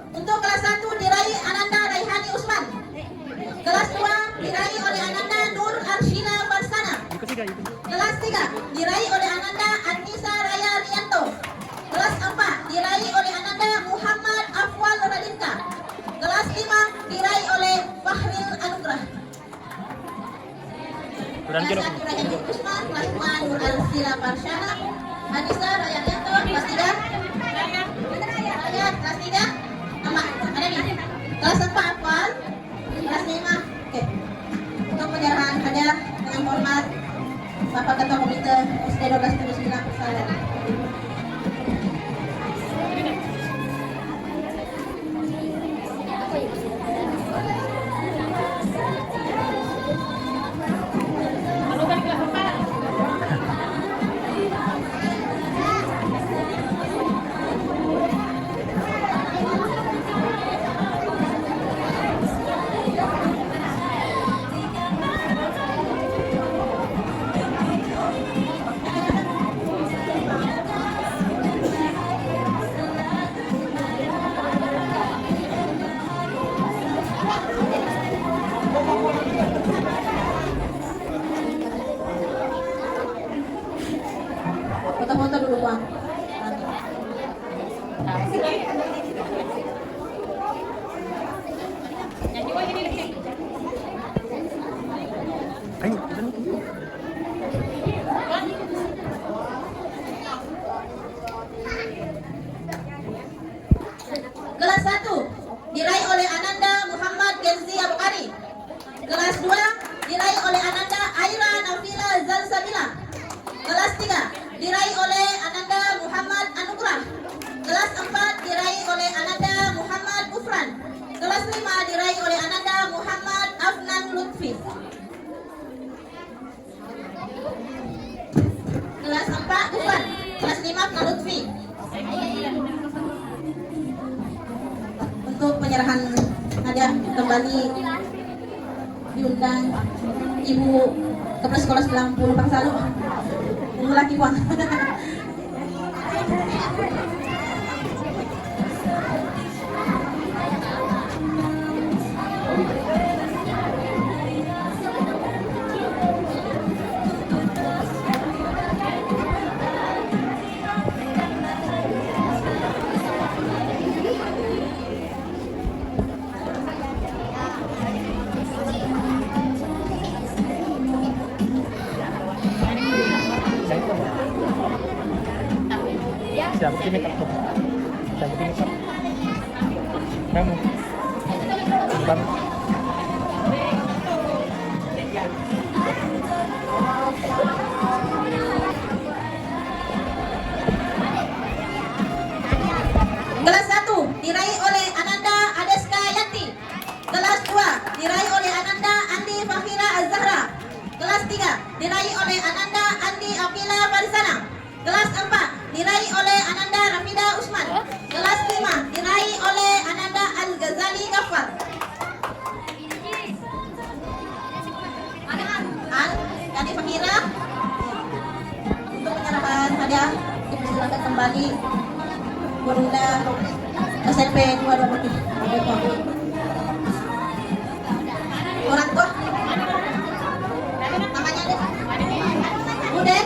Untuk kelas 1 diraih Ananda Raihani Usman. Kelas 2 diraih oleh Ananda Nur Arshila Farsana. Kelas 3 diraih oleh Ananda Anissa Raya Rianto. Kelas 4 diraih oleh Ananda Muhammad Afwal Radinka. Kelas 5 diraih oleh Fahril Anugrah. Kelas 1 Raihani Usman, kelas 2 Nur Arshila Farsana, Anissa Raya Rianto, kelas 3 Raya, kelas 3 ada nih. Kelas 4 Afwal, kelas 5. Oke. Untuk penyerahan hadiah dengan hormat Bapak Ketua Komite SD 1279 Persada. Foto-foto dulu Bang. Kelas 1 diraih oleh Ananda Muhammad Genzi Abukari. Kelas 2 diraih oleh Ananda Aira Nafila Zalsabila. Kelas 3 diraih oleh Ananda Muhammad Anugrah. Kelas 4 diraih oleh Ananda Muhammad Gufran. Kelas 5 diraih oleh Ananda Muhammad Afnan Lutfi. Kelas 4 Gufran. Kelas 5 Afnan Lutfi. Untuk penyerahan hadiah kembali diundang Ibu Kepala Sekolah 90 Pangsalu. Laki Bang. Kelas 1 diraih oleh Ananda Adeska Yanti. Kelas 2 diraih oleh Ananda Andi Fahira Az-Zahra. Kelas 3 diraih oleh Ananda Andi Akila Farisana. Kelas 4 diraih oleh Ananda Rafida Usman. Kelas 5 diraih oleh Ananda Al-Ghazali Ghaffar. Andi Fahira, untuk penyerahan hadiah dipersilakan kembali Bunda SMP 22. Orang tua namanya deh Buden.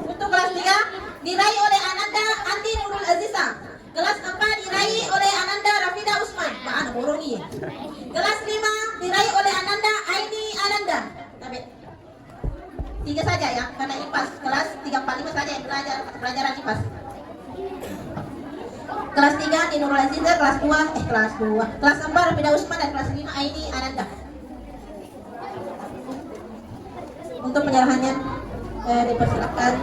Untuk kelas 3 diraih oleh Ananda Andi Nurul Aziza. Kelas 4 diraih oleh Ananda Rafida Usman. Pak anak borongi. Kelas 5 diraih oleh Ananda Aini Ananda. Tapi 3 saja ya, karena IPAS. Kelas 3, 4, 5 saja yang belajar pelajaran IPAS. Kelas 3 di Nurul Aziza, kelas 2. Kelas 4 Rafida Usman dan kelas 5 Aini Ananda. Untuk penyerahannya dipersilakan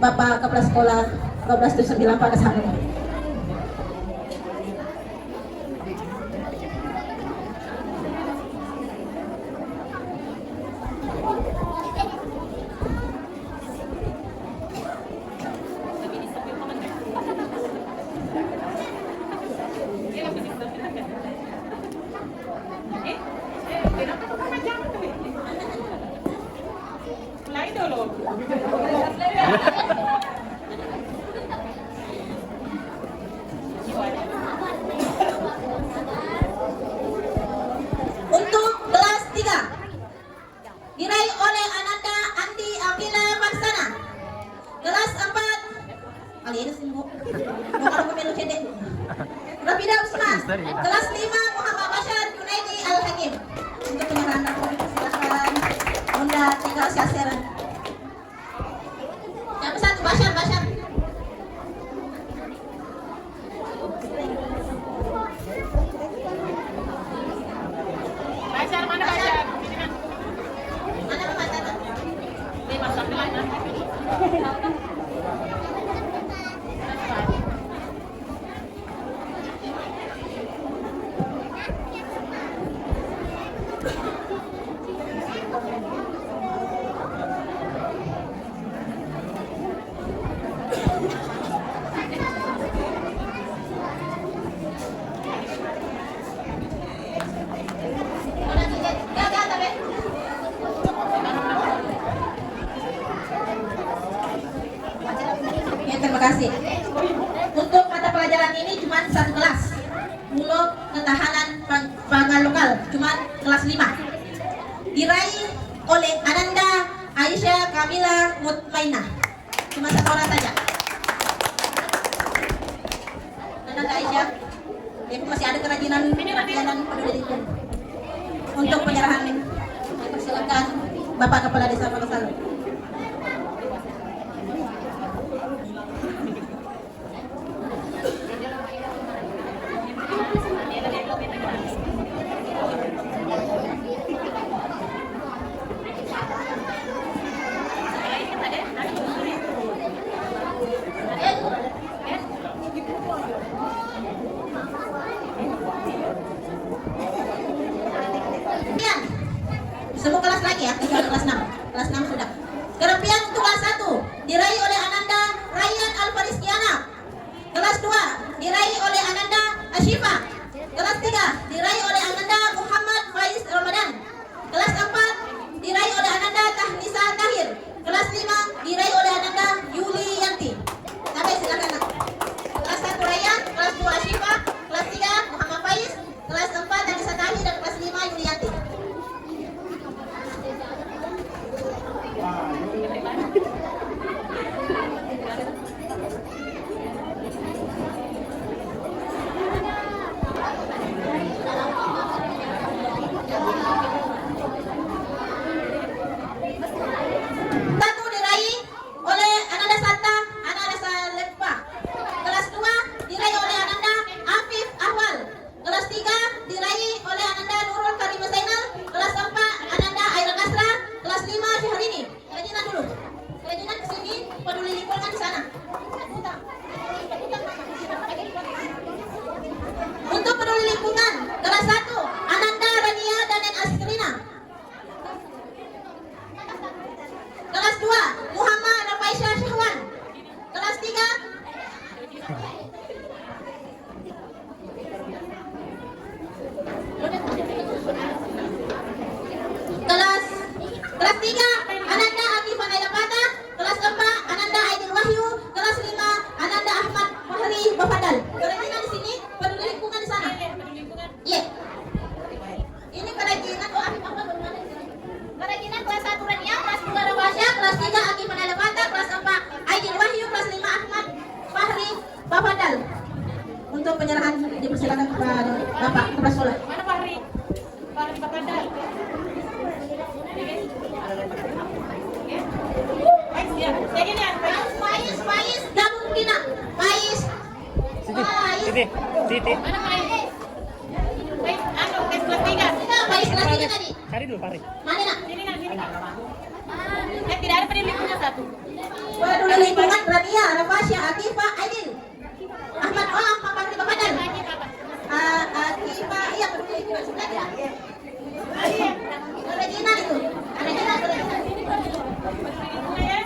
Bapak Kepala Sekolah 1279 Pak Kesana. Lain dulu. Untuk kelas 3 diraih oleh Ananda Andi Akila Farsana. Kelas 4 kali ini sungguh kalau pemilu cedek Rafida Usman. Kelas 5 Muhammad Bashar Junaidi Al-Hakim. Untuk penyerahan silakan Bunda tinggal siaseran. Yang satu Bashar. Belajar mana belajar? Mana Bapak Tata? Di masak belajar. Gagal tapi. Ya, terima kasih. Untuk mata pelajaran ini cuma 1 kelas. Muluk ketahanan pangan lokal cuma kelas 5. Diraih oleh Ananda Aisyah Kamila Mutmainah. Cuma 1 orang saja. Ananda Aisyah, ibu masih ada kerajinan peduli lingkungan. Untuk penyerahan persilakan Bapak Kepala Desa Palasalo. Semua kelas lagi ya, kecuali kelas 6. Kelas 6 sudah. Kerampian untuk kelas 1 diraih oleh Ananda Rayyan Alfariskiana. Kelas 2 diraih oleh Ananda Ashifa. Kelas 3 diraih oleh Ananda Muhammad Faiz 3 Ananda Akifah Naila Pata, kelas 4 Ananda Aidil Wahyu, kelas 5 Ananda Ahmad Fahri Bafadal. Kerajinan di sini, peduli lingkungan di sana. Iya. Ini kerajinan Afif Ahmad baru mana di sini? Kerajinan kelas 1 Rania, kelas 2 Rawasya, kelas 3 Akifah Naila Pata, kelas 4 Aidil Wahyu, kelas 5 Ahmad Fahri Bafadal. Untuk penyerahan dipersilakan kepada Bapak Kepala Sekolah. Mana Fahri? Fahri Bakadal. Faiz, gabung kita. Faiz. Mana Fahri? Anu, kelas 3. Faiz kelas 3 tadi. Cari dulu Fahri. Mana nak? Sini nak, sini nak. Tidak ada peduli lingkungan 1. Peduli lingkungan Rania, Rawasya, Akifah, Aidil. Ahmad Fahri Bafadal. Akifah, iya peduli lingkungan sebelah ya. Kerajinan itu. Kerajinan. Iya,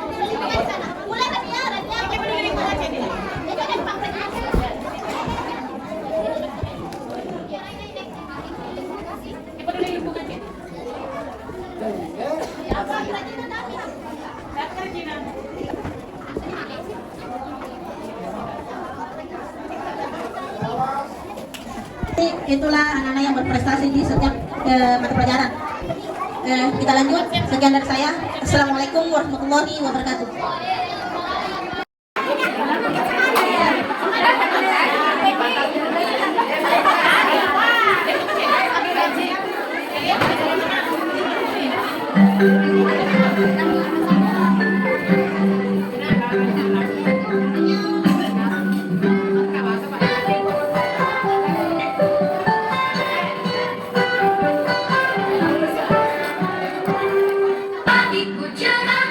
peduli lingkungan di sana. Mulai Rania. Ini peduli lingkungan jadi. Jadi ada Pak Rania. Ini peduli lingkungan jadi. Apa kerajinan tadi? Dan kerajinan. Itulah anak-anak yang berprestasi di setiap mata pelajaran. Kita lanjut. Sekian dari saya. Assalamualaikum warahmatullahi wabarakatuh. Pagiku cerah,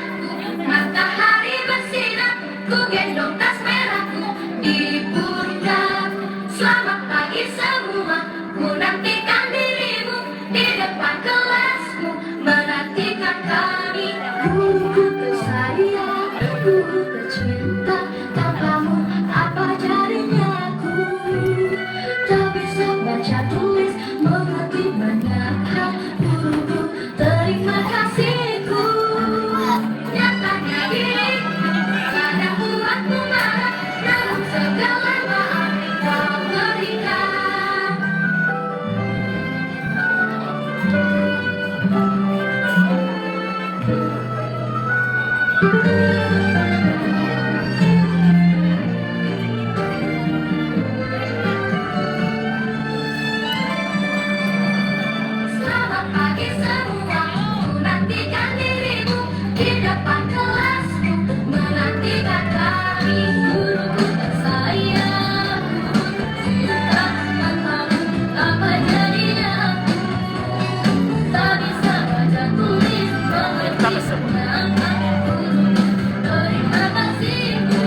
matahari bersinar, ku gendong tas merahku di pundak. Selamat pagi semua, ku nantikan dirimu di depan kelasmu, menantikan kami. Guruku tersayang, guru tercinta, tanpamu apa jadinya aku? Tak bisa baca tulis, mengerti banyak hal. Guruku, terima kasihku. Nyatanya diriku kadang buatmu marah, namun segala maaf kau berikan. Selamat pagi semua, ku nantikan dirimu di depan kelasmu, menantikan kami. Guruku tersayang, guru tercinta, tanpamu apa jadinya aku? Tak bisa baca tulis, mengerti banyak hal. Guruku, terima kasihku.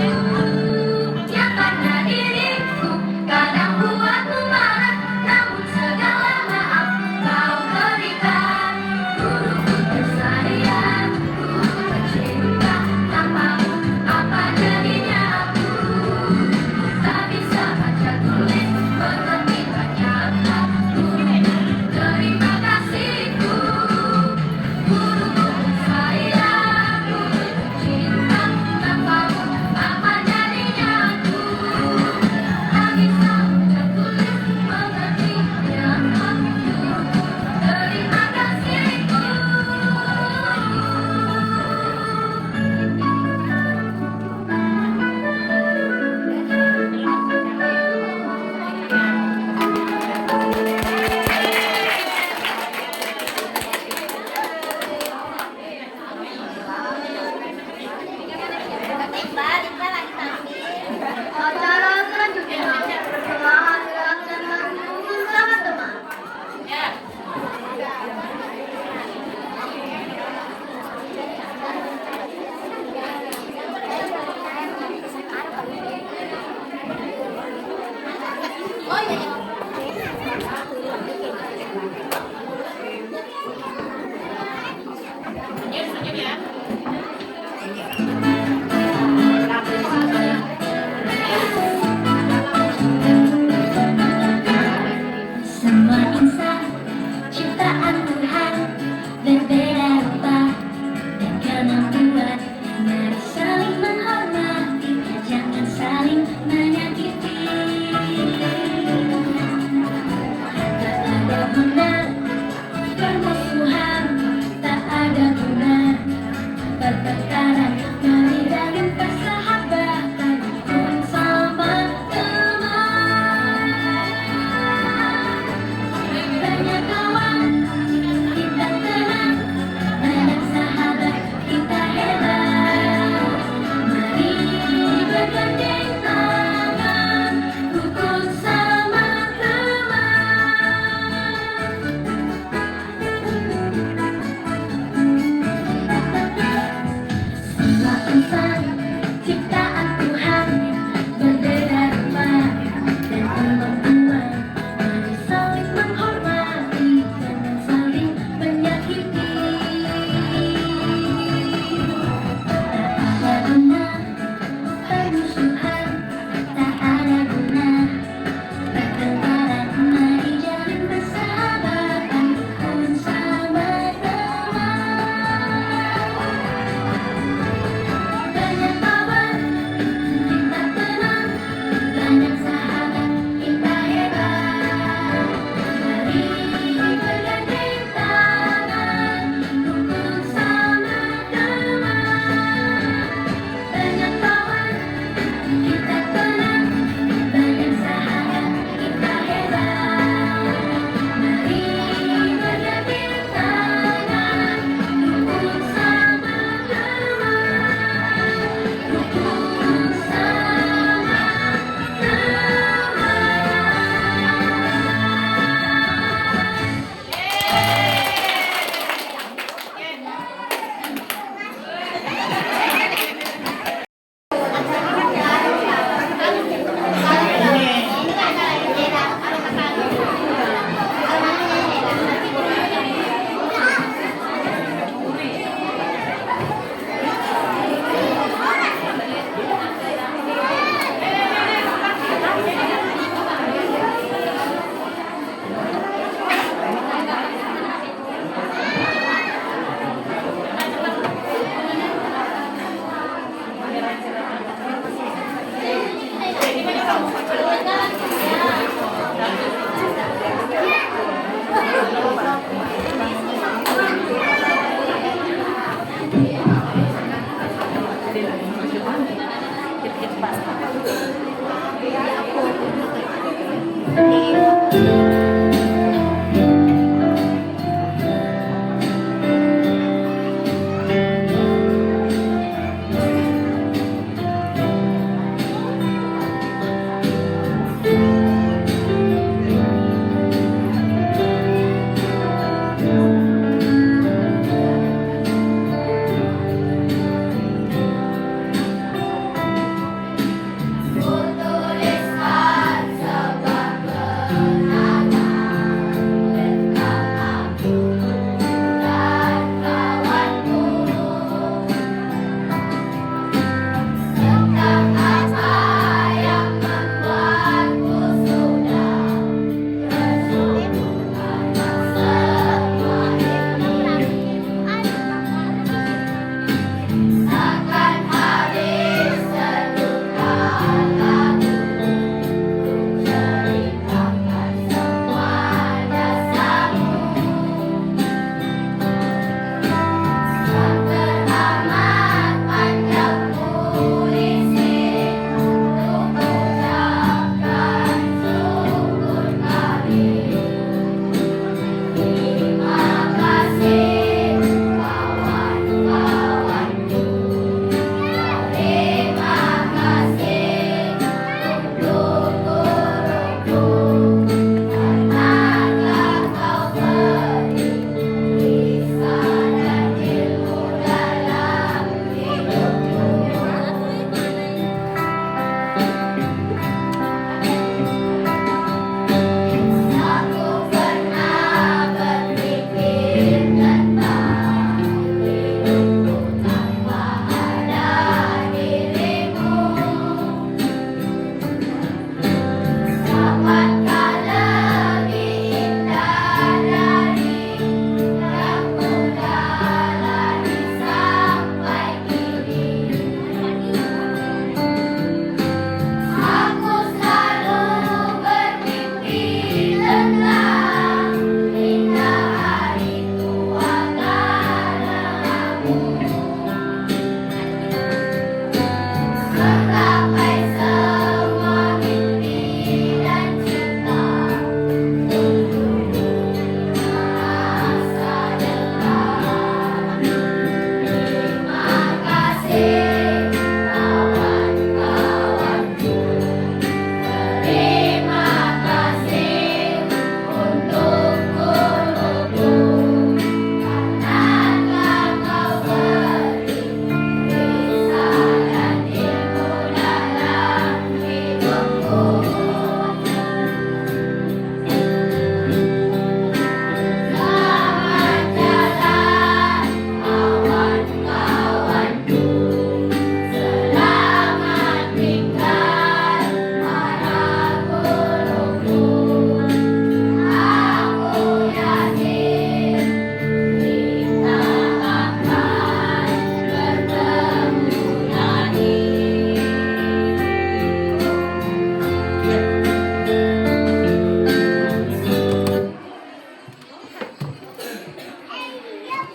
Nyatanya diriku kadang buatmu marah, namun segala maaf kau berikan. Guruku tersayang, guru tercinta, tanpamu apa jadinya aku? Tak bisa baca tulis, mengerti banyak hal. Guruku, terima kasihku. Guruku tersayang, guru tercinta, tanpamu apa jadinya aku? Tak bisa baca tulis, mengerti banyak hal. Guruku, terima kasihku. Acara selanjutnya telah dilaksanakan bersama teman. Oh iya. Semua insan ciptaan Tuhan berbeda rupa.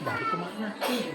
Baru kemana sih?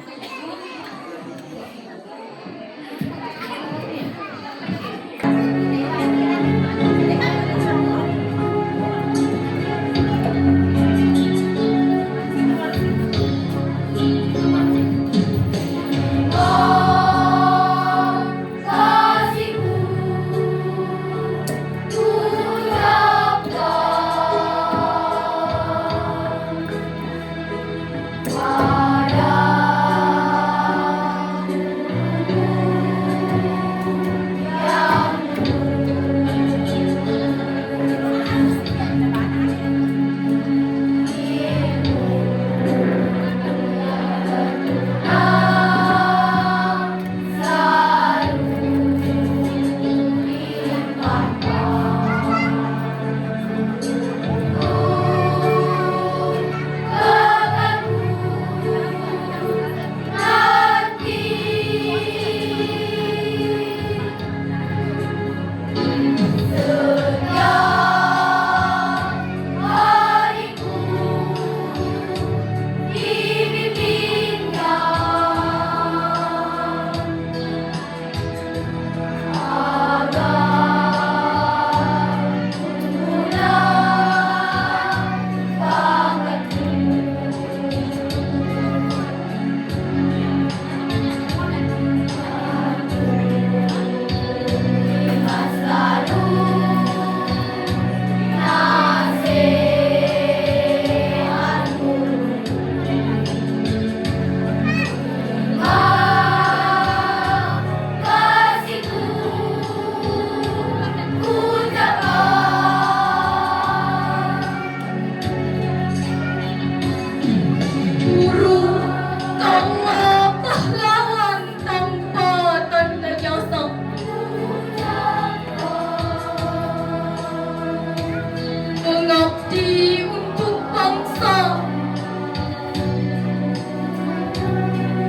Mengabdi untuk bangsa,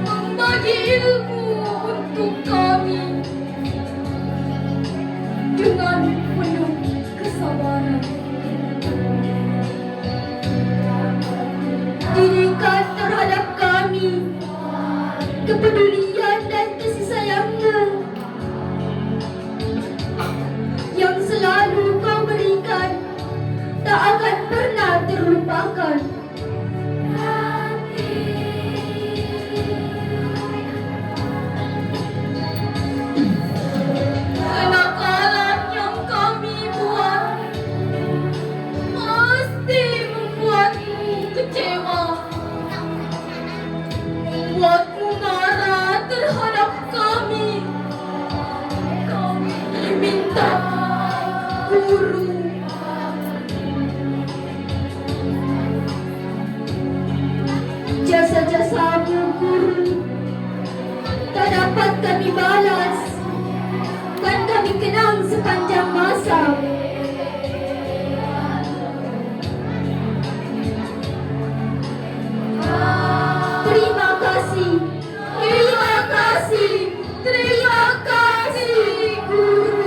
membagi ilmu untuk kami dengan penuh kesabaran. Dirikan terhadap kami kepedulian dan kasih sayangnya yang selalu kau berikan, tak akan pernah terlupakan. Kenakalan yang kami buat pasti membuatmu kecewa, membuatmu marah terhadap kami. Kami minta guru jasa-jasamu guru tak dapat kami balas, kan kami kenang sepanjang masa. Terima kasih, terima kasih, terima kasih guru.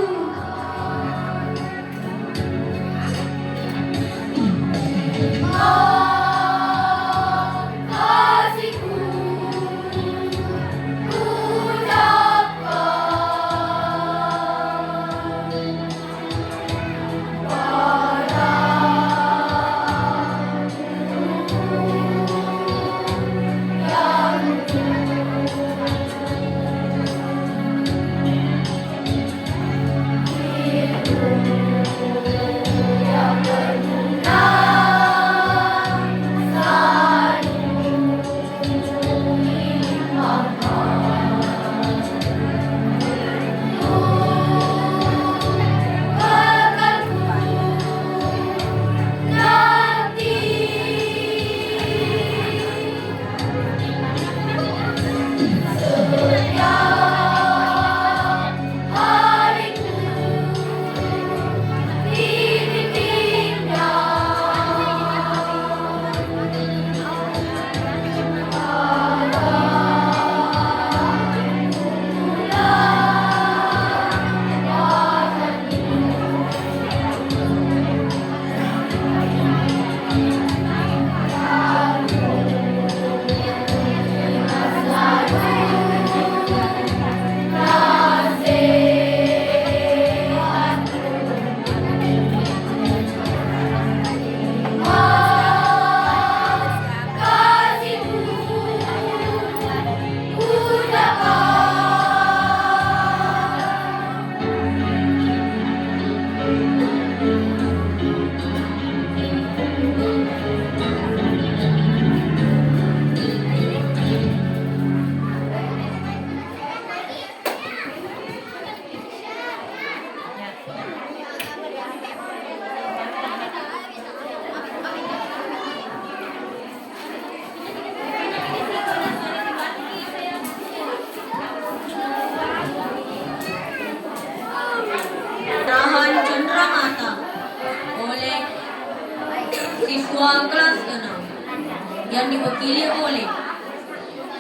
yang diwakili oleh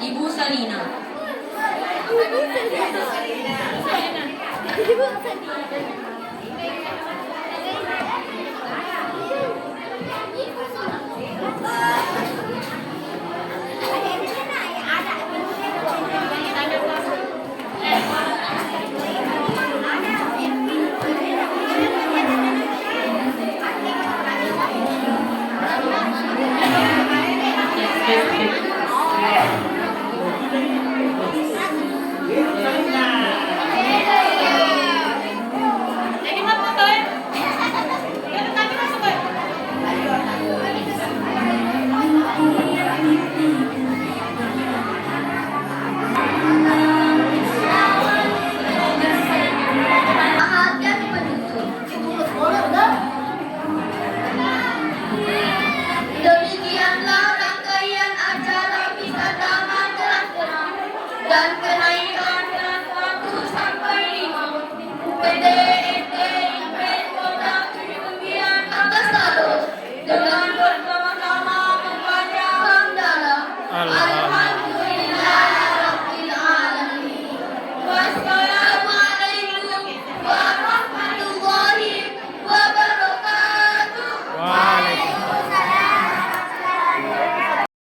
Ibu Salina. Demikianlah rangkaian acara wisata Magelang dan kenaikan kelas 1 sampai 5 PDIT Kota Kemudian Antasari dengan bersama-sama membaca hamdalah